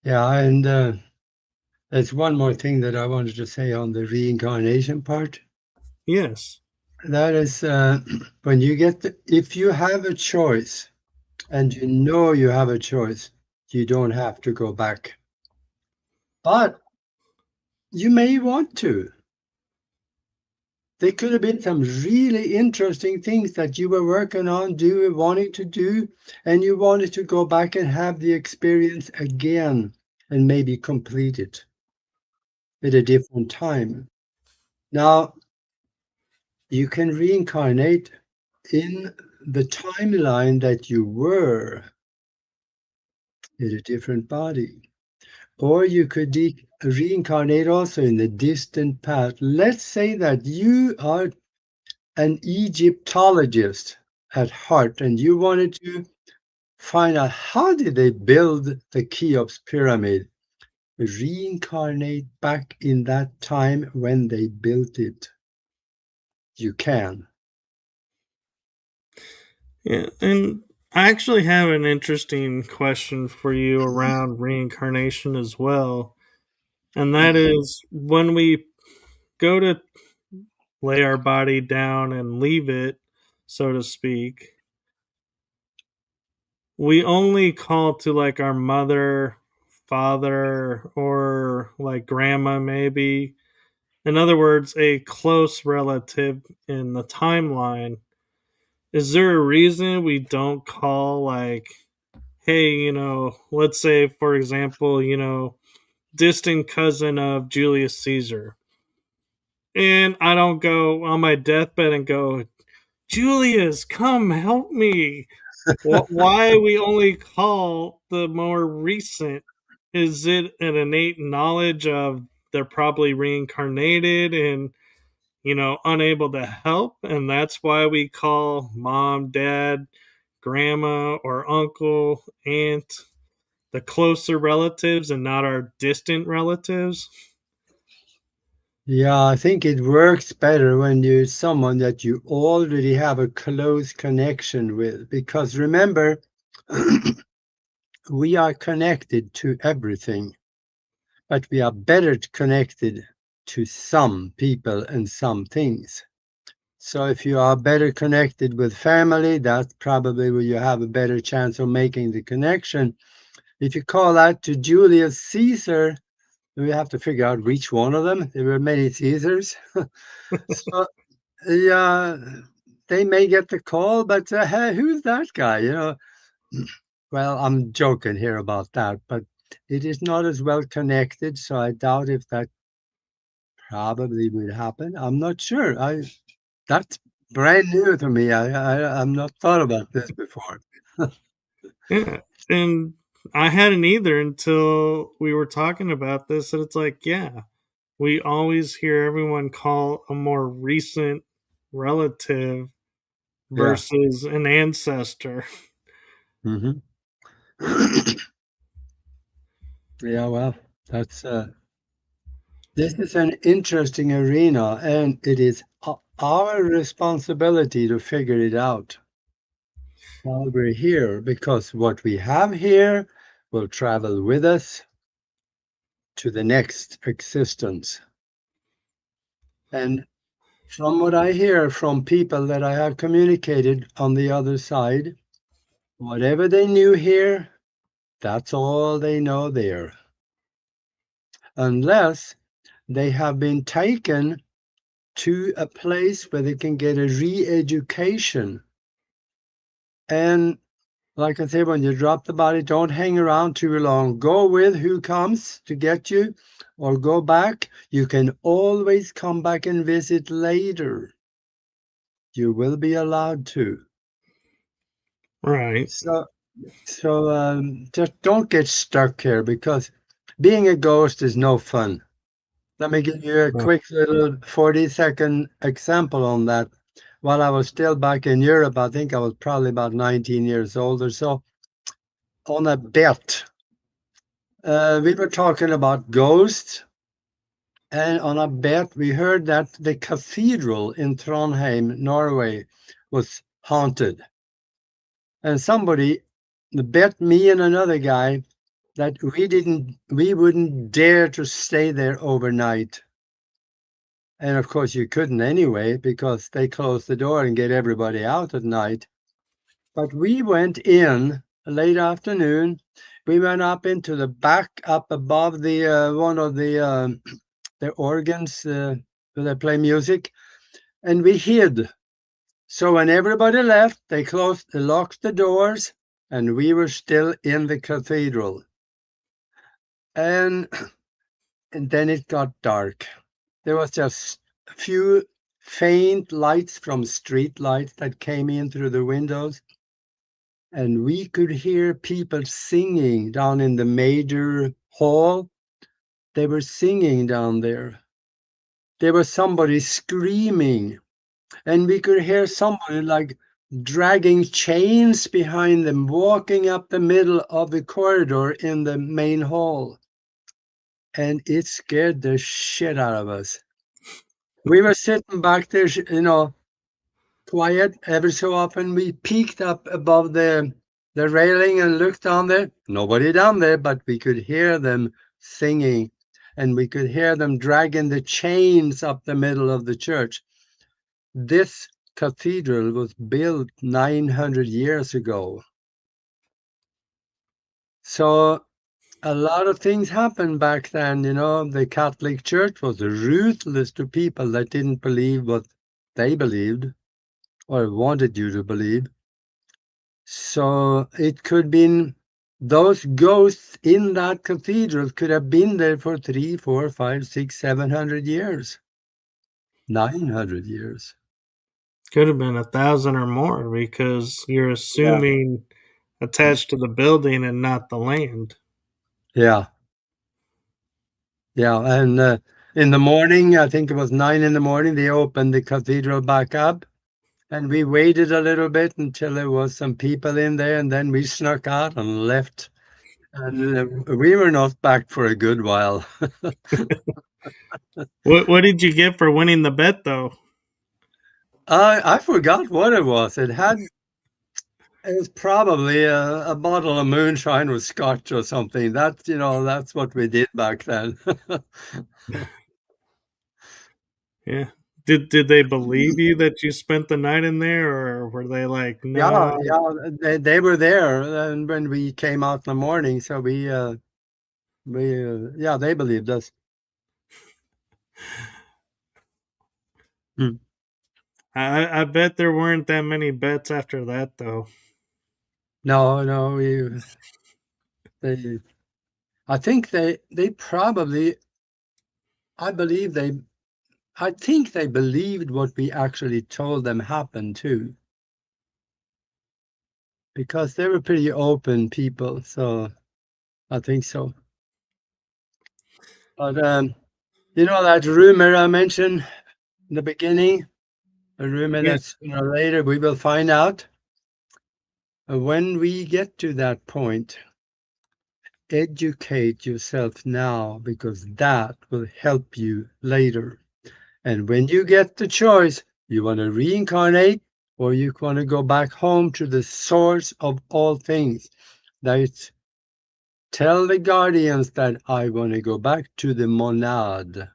yeah, and there's one more thing that I wanted to say on the reincarnation part. Yes. That is, when you if you have a choice and you know you have a choice, you don't have to go back. But you may want to. They could have been some really interesting things that you were working on, wanting to do, and you wanted to go back and have the experience again and maybe complete it at a different time. Now, you can reincarnate in the timeline that you were in a different body. Or you could reincarnate also in the distant past. Let's say that you are an Egyptologist at heart and you wanted to find out how did they build the Cheops pyramid. Reincarnate back in that time when they built it. You can. Yeah, and I actually have an interesting question for you around reincarnation as well. And that is when we go to lay our body down and leave it, so to speak, we only call to like our mother, father, or like grandma, maybe. In other words, a close relative in the timeline. Is there a reason we don't call, like, hey, let's say, for example, distant cousin of Julius Caesar? And I don't go on my deathbed and go, Julius, come help me. Why we only call the more recent? Is it an innate knowledge of they're probably reincarnated and unable to help, and that's why we call mom, dad, grandma, or uncle, aunt the closer relatives and not our distant relatives? Yeah, I think it works better when you're someone that you already have a close connection with. Because remember, we are connected to everything, but we are better connected to some people and some things. So if you are better connected with family, that's probably where you have a better chance of making the connection. If you call out to Julius Caesar, we have to figure out which one of them. There were many Caesars. So yeah, they may get the call, but hey, who's that guy? Well, I'm joking here about that, but it is not as well connected, so I doubt if that probably would happen. I'm not sure. I That's brand new to me. I'm not thought about this before. Yeah, and I hadn't either until we were talking about this, and it's like, yeah, we always hear everyone call a more recent relative Yeah. versus an ancestor. Hmm. Yeah. Well, that's this is an interesting arena, and it is our responsibility to figure it out while we're here, because what we have here will travel with us to the next existence. And from what I hear from people that I have communicated on the other side, whatever they knew here, that's all they know there. Unless they have been taken to a place where they can get a re education. And like I say, when you drop the body, don't hang around too long. Go with who comes to get you or go back. You can always come back and visit later. You will be allowed to. Right. So, just don't get stuck here, because being a ghost is no fun. Let me give you a Right. quick little 40-second example on that. While I was still back in Europe, I think I was probably about 19 years old or so, on a bet. We were talking about ghosts, and on a bet, we heard that the cathedral in Trondheim, Norway, was haunted. And somebody bet me and another guy that we wouldn't dare to stay there overnight. And of course, you couldn't anyway, because they closed the door and get everybody out at night. But we went in late afternoon. We went up into the back, up above the one of the organs where they play music. and we hid. So when everybody left, they locked the doors, and we were still in the cathedral. And, and then it got dark. There was just a few faint lights from street lights that came in through the windows, and we could hear people singing down in the major hall. They were singing down there. There was somebody screaming, and we could hear somebody like dragging chains behind them, walking up the middle of the corridor in the main hall. And it scared the shit out of us. We were sitting back there, quiet. Every so often we peeked up above the railing and looked down there. Nobody down there, but we could hear them singing, and we could hear them dragging the chains up the middle of the church. This cathedral was built 900 years ago. So a lot of things happened back then. The Catholic Church was ruthless to people that didn't believe what they believed or wanted you to believe. So it could been those ghosts in that cathedral could have been there for 3, 4, 5, 6, 700 years, 900 years. Could have been 1,000 or more because you're Yeah. assuming attached to the building and not the land. Yeah. Yeah. And in the morning, I think it was 9 in the morning, they opened the cathedral back up. And we waited a little bit until there was some people in there, and then we snuck out and left. And we were not back for a good while. What did you get for winning the bet, though? I forgot what it was. It was probably a bottle of moonshine with scotch or something. That's what we did back then. Yeah. Did they believe you that you spent the night in there, or were they like, Yeah, no? yeah, they were there, and when we came out in the morning, so yeah, they believed us. Hmm. I bet there weren't that many bets after that, though. No, no, they, I think they probably, I believe I think they believed what we actually told them happened too, because they were pretty open people, so I think so. But that rumor I mentioned in the beginning, a rumor Yeah. that sooner or later we will find out. When we get to that point, educate yourself now because that will help you later. And when you get the choice, you want to reincarnate or you want to go back home to the source of all things. That's tell the guardians that I want to go back to the monad.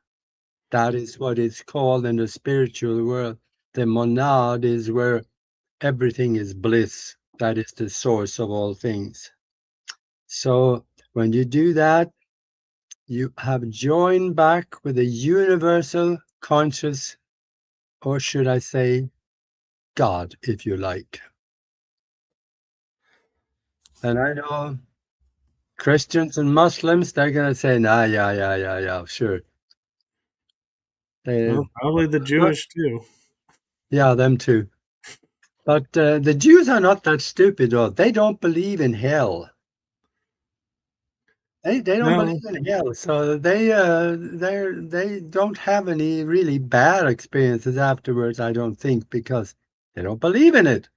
That is what it's called in the spiritual world. The monad is where everything is bliss. That is the source of all things. So when you do that, you have joined back with a universal conscious, or should I say, God, if you like. And I know Christians and Muslims, they're going to say, nah, yeah, yeah, yeah, yeah, sure. They, Well, probably the but, Jewish too. yeah, them too. But the Jews are not that stupid, though. They don't believe in hell. They don't No. believe in hell, so they don't have any really bad experiences afterwards, I don't think, because they don't believe in it.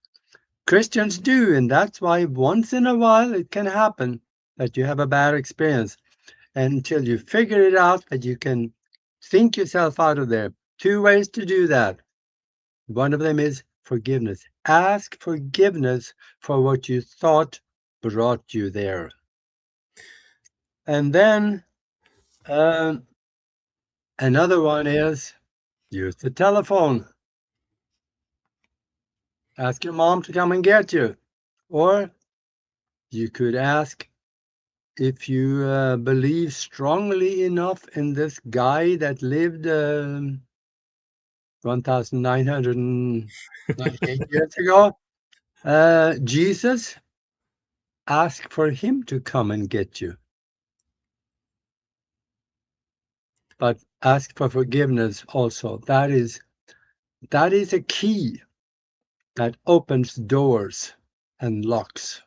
Christians do, and that's why once in a while it can happen that you have a bad experience. And until you figure it out that you can think yourself out of there. Two ways to do that. One of them is forgiveness. Ask forgiveness for what you thought brought you there. And then another one is use the telephone. Ask your mom to come and get you. Or you could ask if you believe strongly enough in this guy that lived 1998 years ago, Jesus asked for him to come and get you, but ask for forgiveness also. That is a key that opens doors and locks.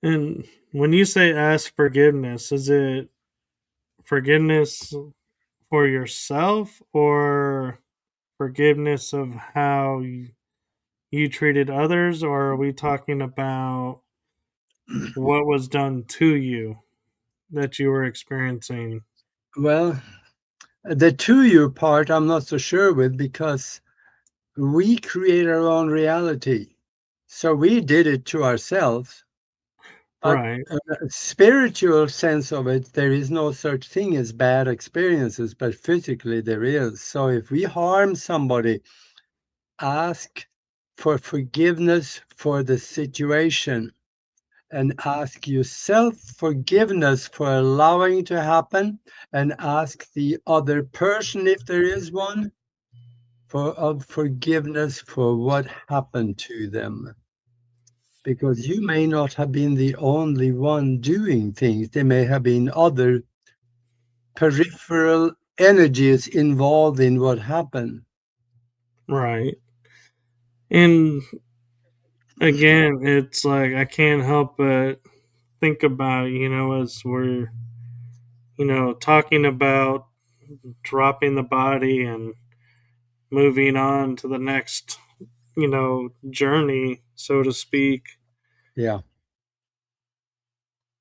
And when you say ask forgiveness, is it forgiveness for yourself or forgiveness of how you treated others, or are we talking about what was done to you that you were experiencing? Well, the to you part I'm not so sure with, because we create our own reality. So we did it to ourselves, but Right, spiritual sense of it, there is no such thing as bad experiences, but physically there is. So if we harm somebody, ask for forgiveness for the situation and ask yourself forgiveness for allowing it to happen, and ask the other person, if there is one, for of forgiveness for what happened to them. Because you may not have been the only one doing things. There may have been other peripheral energies involved in what happened. right. And again, it's like I can't help but think about, as we're, talking about dropping the body and moving on to the next, journey, so to speak. Yeah,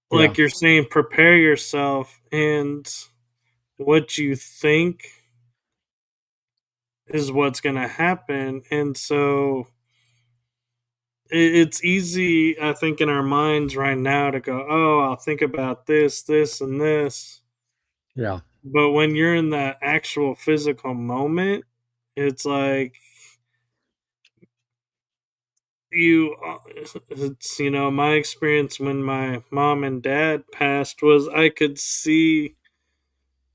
yeah, Like you're saying, prepare yourself, and what you think is what's going to happen. And so it's easy, I think, in our minds right now to go, oh, I'll think about this, this, and this. yeah, But when you're in that actual physical moment, it's like it's, my experience when my mom and dad passed was I could see,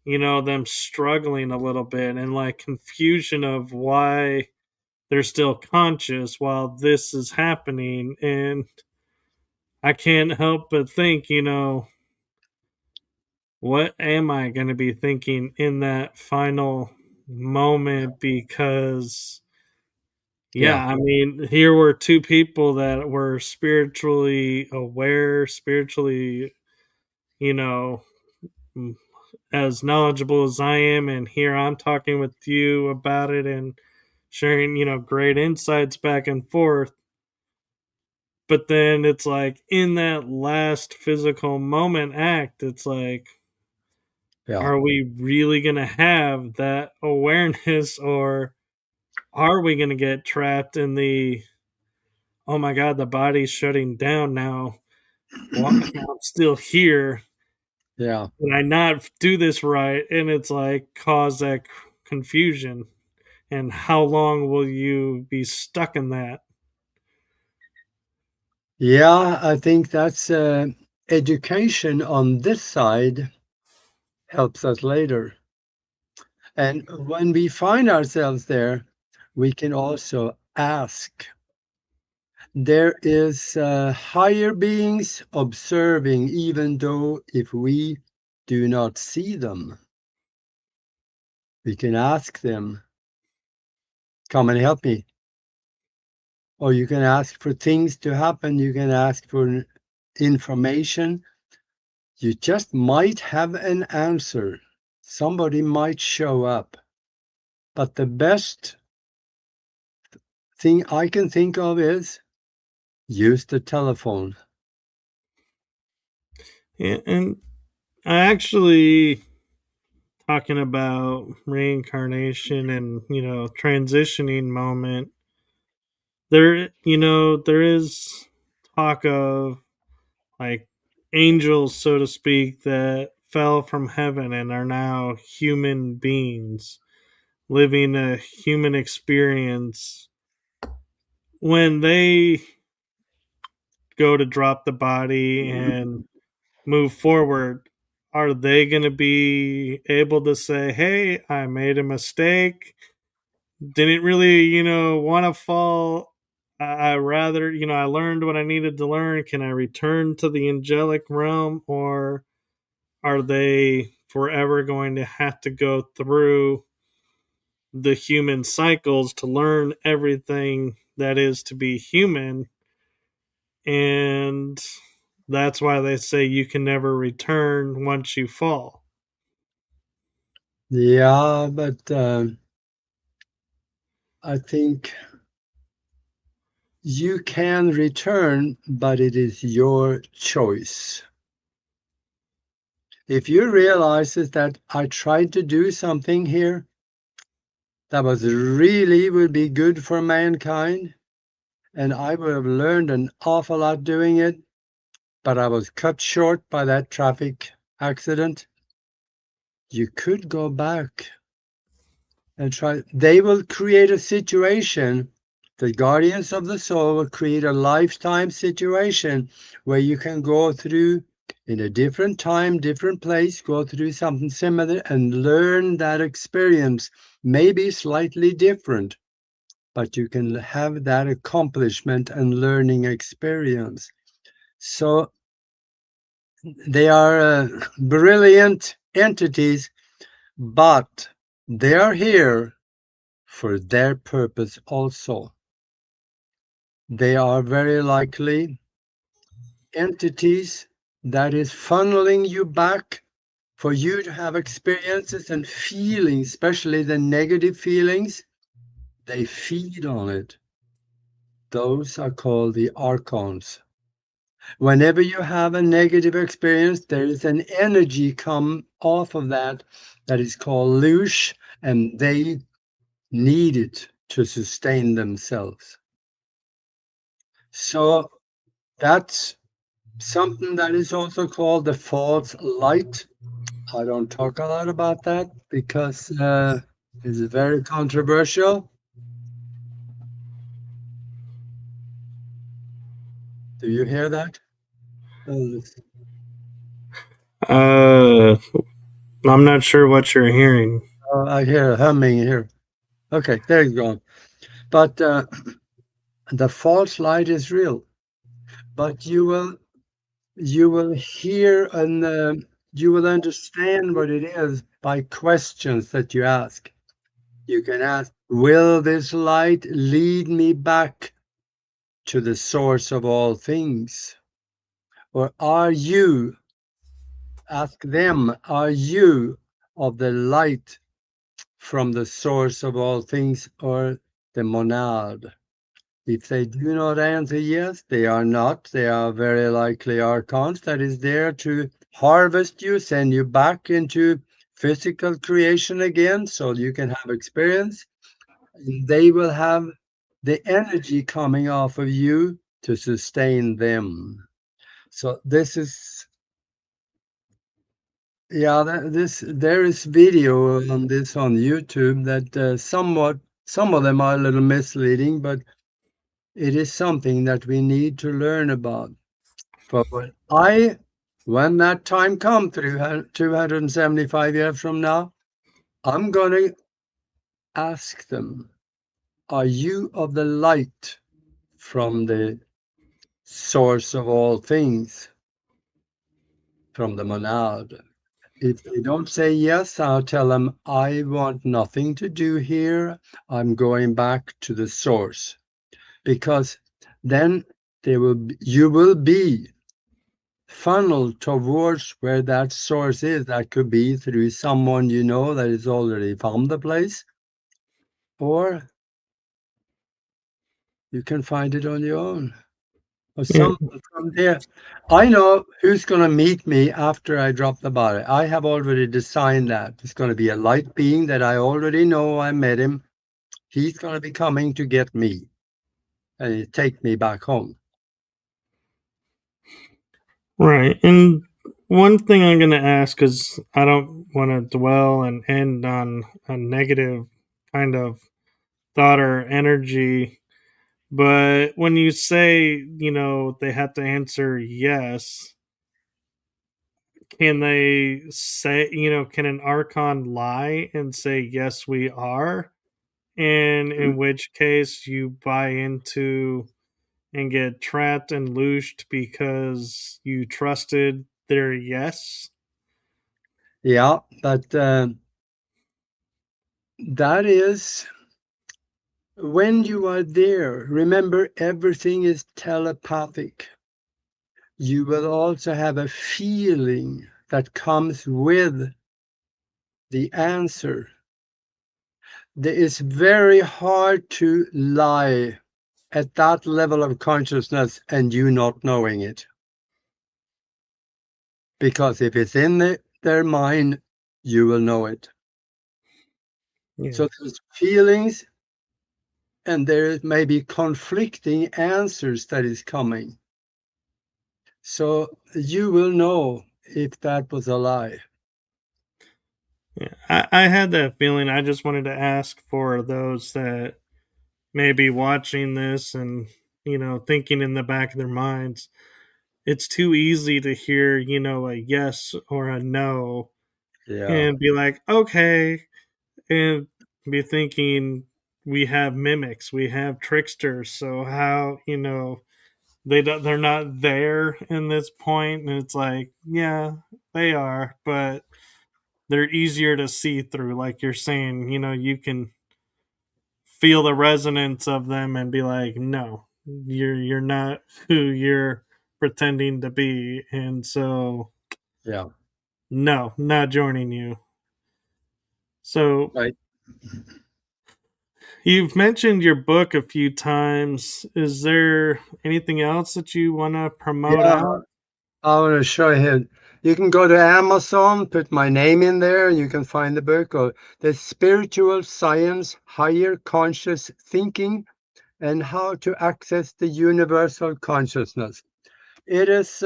them struggling a little bit and like confusion of why they're still conscious while this is happening. And I can't help but think, what am I going to be thinking in that final moment? Because, yeah, yeah, I mean, here were two people that were spiritually aware, spiritually, you know, mm, as knowledgeable as I am. And here I'm talking with you about it and sharing, great insights back and forth. But then it's like in that last physical moment act, it's like, yeah. are we really going to have that awareness, or are we going to get trapped in the, oh my God, the body's shutting down now? Well, I'm still here. Yeah. Did I not do this right? And it's like cause that confusion. And how long will you be stuck in that? Yeah, I think that's education on this side helps us later. And when we find ourselves there, we can also ask. There is higher beings observing, even though if we do not see them, we can ask them, come and help me. Or you can ask for things to happen. You can ask for information. You just might have an answer. Somebody might show up. But the best thing I can think of is use the telephone. And I actually, talking about reincarnation and, transitioning moment, there is talk of like angels, so to speak, that fell from heaven and are now human beings living a human experience. When they go to drop the body and move forward, are they going to be able to say, hey, I made a mistake? Didn't really, want to fall. I rather, I learned what I needed to learn. Can I return to the angelic realm, or are they forever going to have to go through the human cycles to learn everything that is to be human? And that's why they say you can never return once you fall. Yeah, but I think you can return, but it is your choice. If you realize that I tried to do something here that was really would be good for mankind, and I would have learned an awful lot doing it, but I was cut short by that traffic accident, you could go back and try. They will create a situation. The guardians of the soul will create a lifetime situation where you can go through in a different time, different place, go through something similar and learn that experience, maybe slightly different, but you can have that accomplishment and learning experience. So they are brilliant entities, but they are here for their purpose also. They are very likely entities that is funneling you back for you to have experiences and feelings, especially the negative feelings. They feed on it. Those are called the archons. Whenever you have a negative experience, there is an energy come off of that that is called loosh, and they need it to sustain themselves. So that's something that is also called the false light. I don't talk a lot about that because it's very controversial. Do you hear that? Uh, Uh, I'm not sure what you're hearing. I hear humming here. Okay, there you go. But the false light is real. But you will hear and you will understand what it is by questions that you ask. You can ask, will this light lead me back to the source of all things? Or are you, ask them, are you of the light from the source of all things or the monad? If they do not answer yes, they are not. They are very likely archons that is there to harvest you, send you back into physical creation again so you can have experience. And they will have the energy coming off of you to sustain them. So this is, yeah, there is video on this on YouTube that some of them are a little misleading, but it is something that we need to learn about. But when that time comes through 275 years from now, I'm going to ask them, are you of the light from the source of all things, from the monad? If they don't say yes, I'll tell them, I want nothing to do here. I'm going back to the source. Because then you will be funneled towards where that source is. That could be through someone you know that is already found the place, or you can find it on your own. Or Yeah. someone from there. I know who's going to meet me after I drop the body. I have already designed that. It's going to be a light being that I already know. I met him. He's going to be coming to get me and take me back home. Right. And one thing I'm going to ask, because I don't want to dwell and end on a negative kind of thought or energy, but when you say, they have to answer yes, can they say, can an archon lie and say, yes, we are? And in which case you buy into and get trapped and loosed because you trusted their yes? Yeah, but that is when you are there. Remember, everything is telepathic. You will also have a feeling that comes with the answer. It's very hard to lie at that level of consciousness and you not knowing it. Because if it's in their mind, you will know it. Yeah. So there's feelings and there may be conflicting answers that is coming. So you will know if that was a lie. Yeah. I had that feeling. I just wanted to ask for those that may be watching this and, thinking in the back of their minds, it's too easy to hear, a yes or a no Yeah, and be like, okay, and be thinking we have mimics, we have tricksters, so how, they're not there in this point, and it's like, yeah, they are, but they're easier to see through, like you're saying, you can feel the resonance of them and be like, no, you're not who you're pretending to be, and so yeah, no, not joining you. So right. you've mentioned your book a few times. Is there anything else that you want to promote Yeah, out? I want to show you. You can go to Amazon, put my name in there, and you can find the book or The Spiritual Science, Higher Conscious Thinking, and How to Access the Universal Consciousness. It is.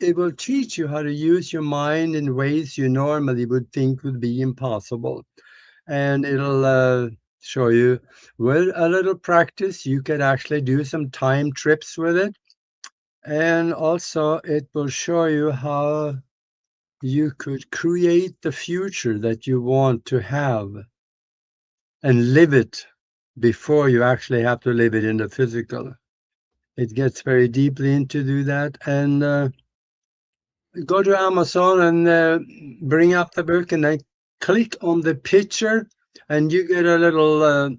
It will teach you how to use your mind in ways you normally would think would be impossible, and it'll show you with a little practice you could actually do some time trips with it, and also it will show you how you could create the future that you want to have and live it before you actually have to live it in the physical. It gets very deeply into do that, and go to Amazon and bring up the book and then click on the picture and you get a little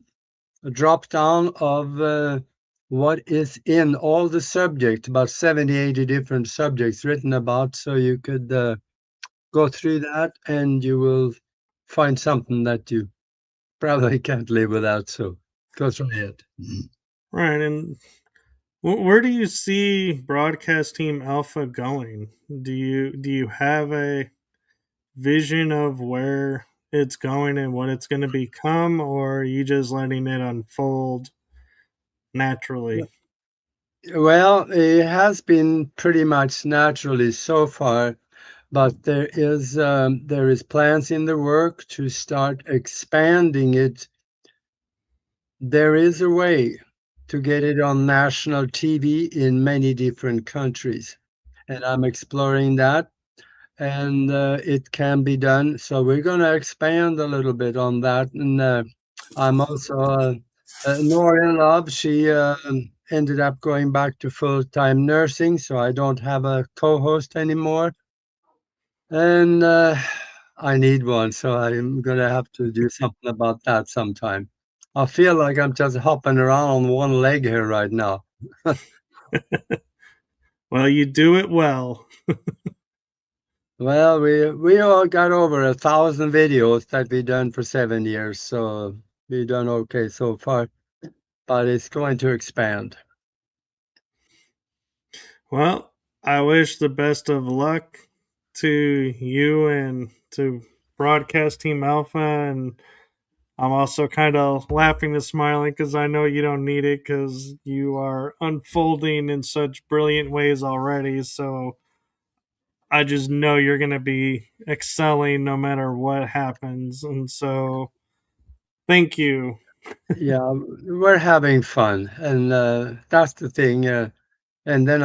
drop down of what is in all the subjects, about 70, 80 different subjects written about. So you could go through that and you will find something that you probably can't live without. So go try it. Right, and where do you see Broadcast Team Alpha going? Do you have a vision of where it's going and what it's going to become, or are you just letting it unfold naturally? Well, it has been pretty much naturally so far, but there is plans in the work to start expanding it. There is a way to get it on national TV in many different countries, and I'm exploring that, and it can be done. So we're going to expand a little bit on that, and I'm also Nora Love. She ended up going back to full-time nursing, so I don't have a co-host anymore. And I need one, so I'm gonna have to do something about that sometime. I feel like I'm just hopping around on one leg here right now. Well, you do it well. Well, we all got over 1,000 videos that we done for 7 years, so we done okay so far, but it's going to expand. Well, I wish the best of luck to you and to Broadcast Team Alpha, and I'm also kind of laughing and smiling because I know you don't need it because you are unfolding in such brilliant ways already. So I just know you're going to be excelling no matter what happens. And so thank you. Yeah, we're having fun, and that's the thing. And then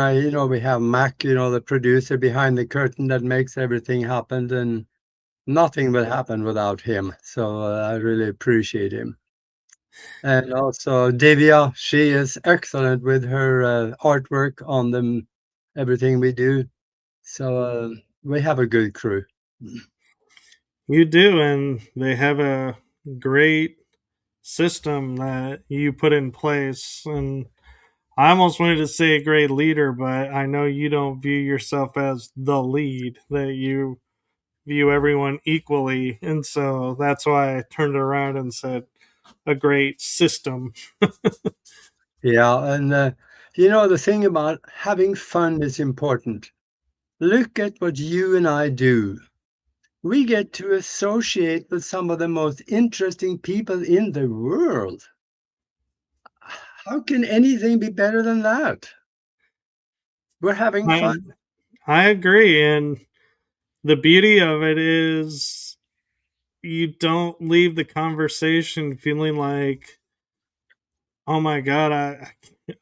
we have Mac, the producer behind the curtain that makes everything happen, and nothing will happen without him. So I really appreciate him. And also Divya, she is excellent with her artwork on everything we do. So we have a good crew. You do, and they have a great system that you put in place. And I almost wanted to say a great leader, but I know you don't view yourself as the lead, that you view everyone equally. And so that's why I turned around and said a great system. Yeah, and the thing about having fun is important. Look at what you and I do. We get to associate with some of the most interesting people in the world. How can anything be better than that? We're having I, fun. I agree. And the beauty of it is you don't leave the conversation feeling like, oh my god,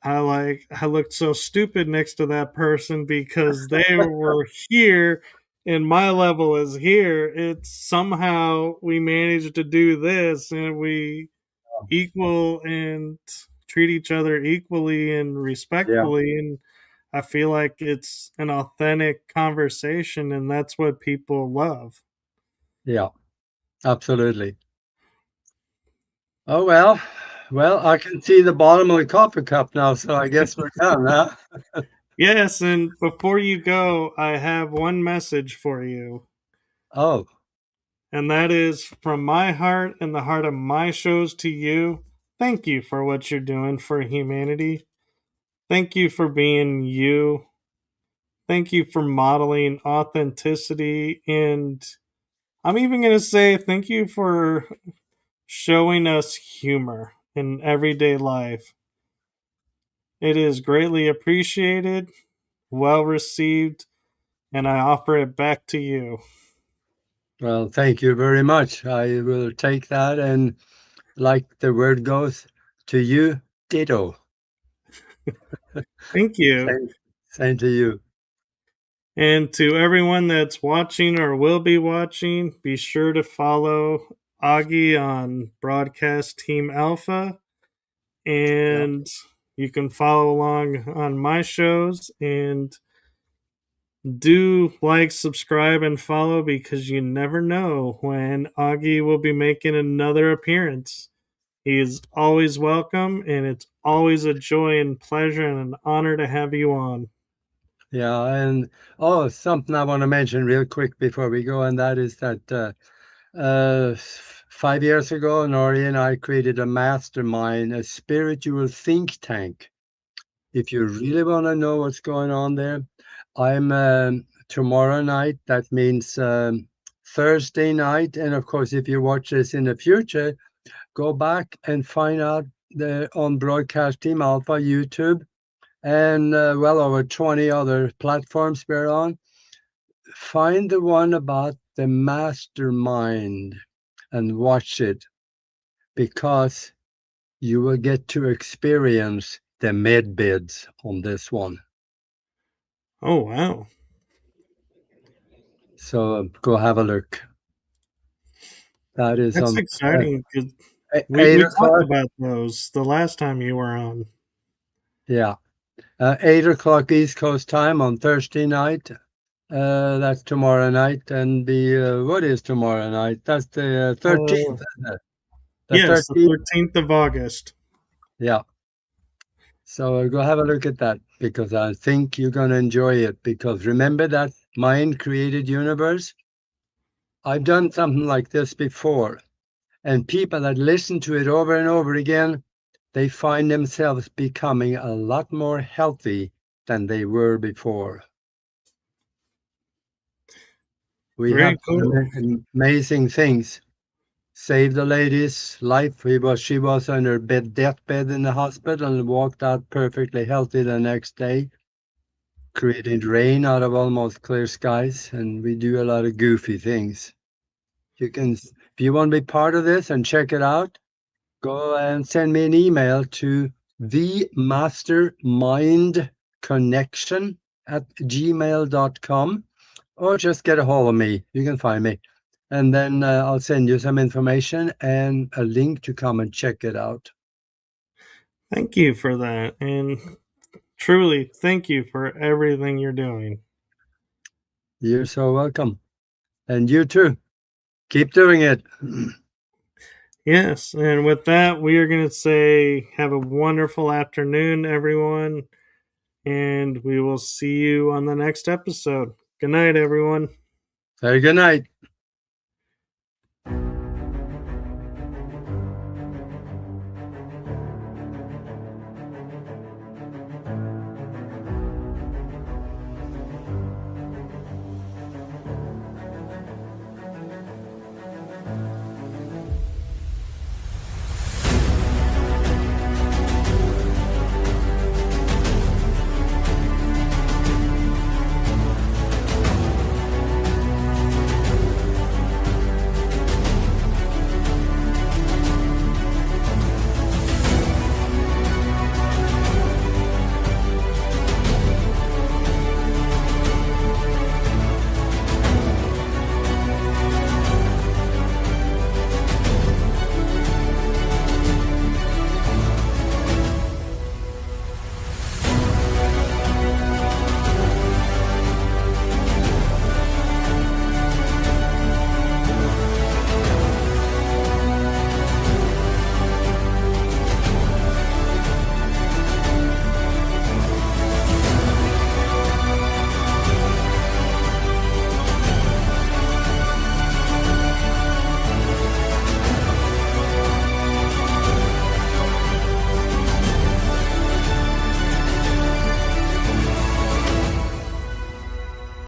I looked so stupid next to that person because they were here and my level is here. It's somehow we managed to do this and we equal and treat each other equally and Yeah, respectfully, and I feel like it's an authentic conversation and that's what people love. yeah, absolutely. Oh, well, I can see the bottom of the coffee cup now, so I guess we're done, huh? Yes, and before you go, I have one message for you. Oh, And that is from my heart and the heart of my shows to you. Thank you for what you're doing for humanity. Thank you for being you. Thank you for modeling authenticity. And I'm even going to say thank you for showing us humor in everyday life. It is greatly appreciated, well received, and I offer it back to you. well, thank you very much. I will take that, and like the word goes, to you, ditto. Thank you. Same, same to you. And to everyone that's watching or will be watching, be sure to follow Aage on Broadcast Team Alpha. Yeah, And you can follow along on my shows. And do like, subscribe, and follow because you never know when Aage will be making another appearance. He is always welcome, and it's always a joy and pleasure and an honor to have you on. yeah, and something I want to mention real quick before we go, and that is that 5 years ago, Nori and I created a mastermind, a spiritual think tank. If you really want to know what's going on there, I'm tomorrow night. That means Thursday night, and of course, if you watch this in the future, go back and find out on Broadcast Team Alpha YouTube and well over 20 other platforms we're on. Find the one about the mastermind and watch it because you will get to experience the med beds on this one. Oh, wow. So go have a look. That is That's on exciting because eight we talked o'clock. about those the last time you were on. Yeah, 8 o'clock East Coast time on Thursday night. That's tomorrow night, and the what is tomorrow night? That's the 13th, Uh, isn't it? The yes, the 13th. 13th of August. Yeah. So go have a look at that because I think you're going to enjoy it. Because remember that mind created universe? I've done something like this before, and people that listen to it over and over again, they find themselves becoming a lot more healthy than they were before. We Very have cool. done amazing things. Saved the lady's life. She was on her deathbed in the hospital and walked out perfectly healthy the next day. Created rain out of almost clear skies, and we do a lot of goofy things. If you want to be part of this and check it out, go and send me an email to TheMasterMindConnection TheMasterMindConnection@gmail.com, or just get a hold of me. You can find me. And then I'll send you some information and a link to come and check it out. Thank you for that. And truly, thank you for everything you're doing. You're so welcome. And you too. Keep doing it. Yes, and with that, we are going to say have a wonderful afternoon, everyone, and we will see you on the next episode. Good night, everyone. Very good night.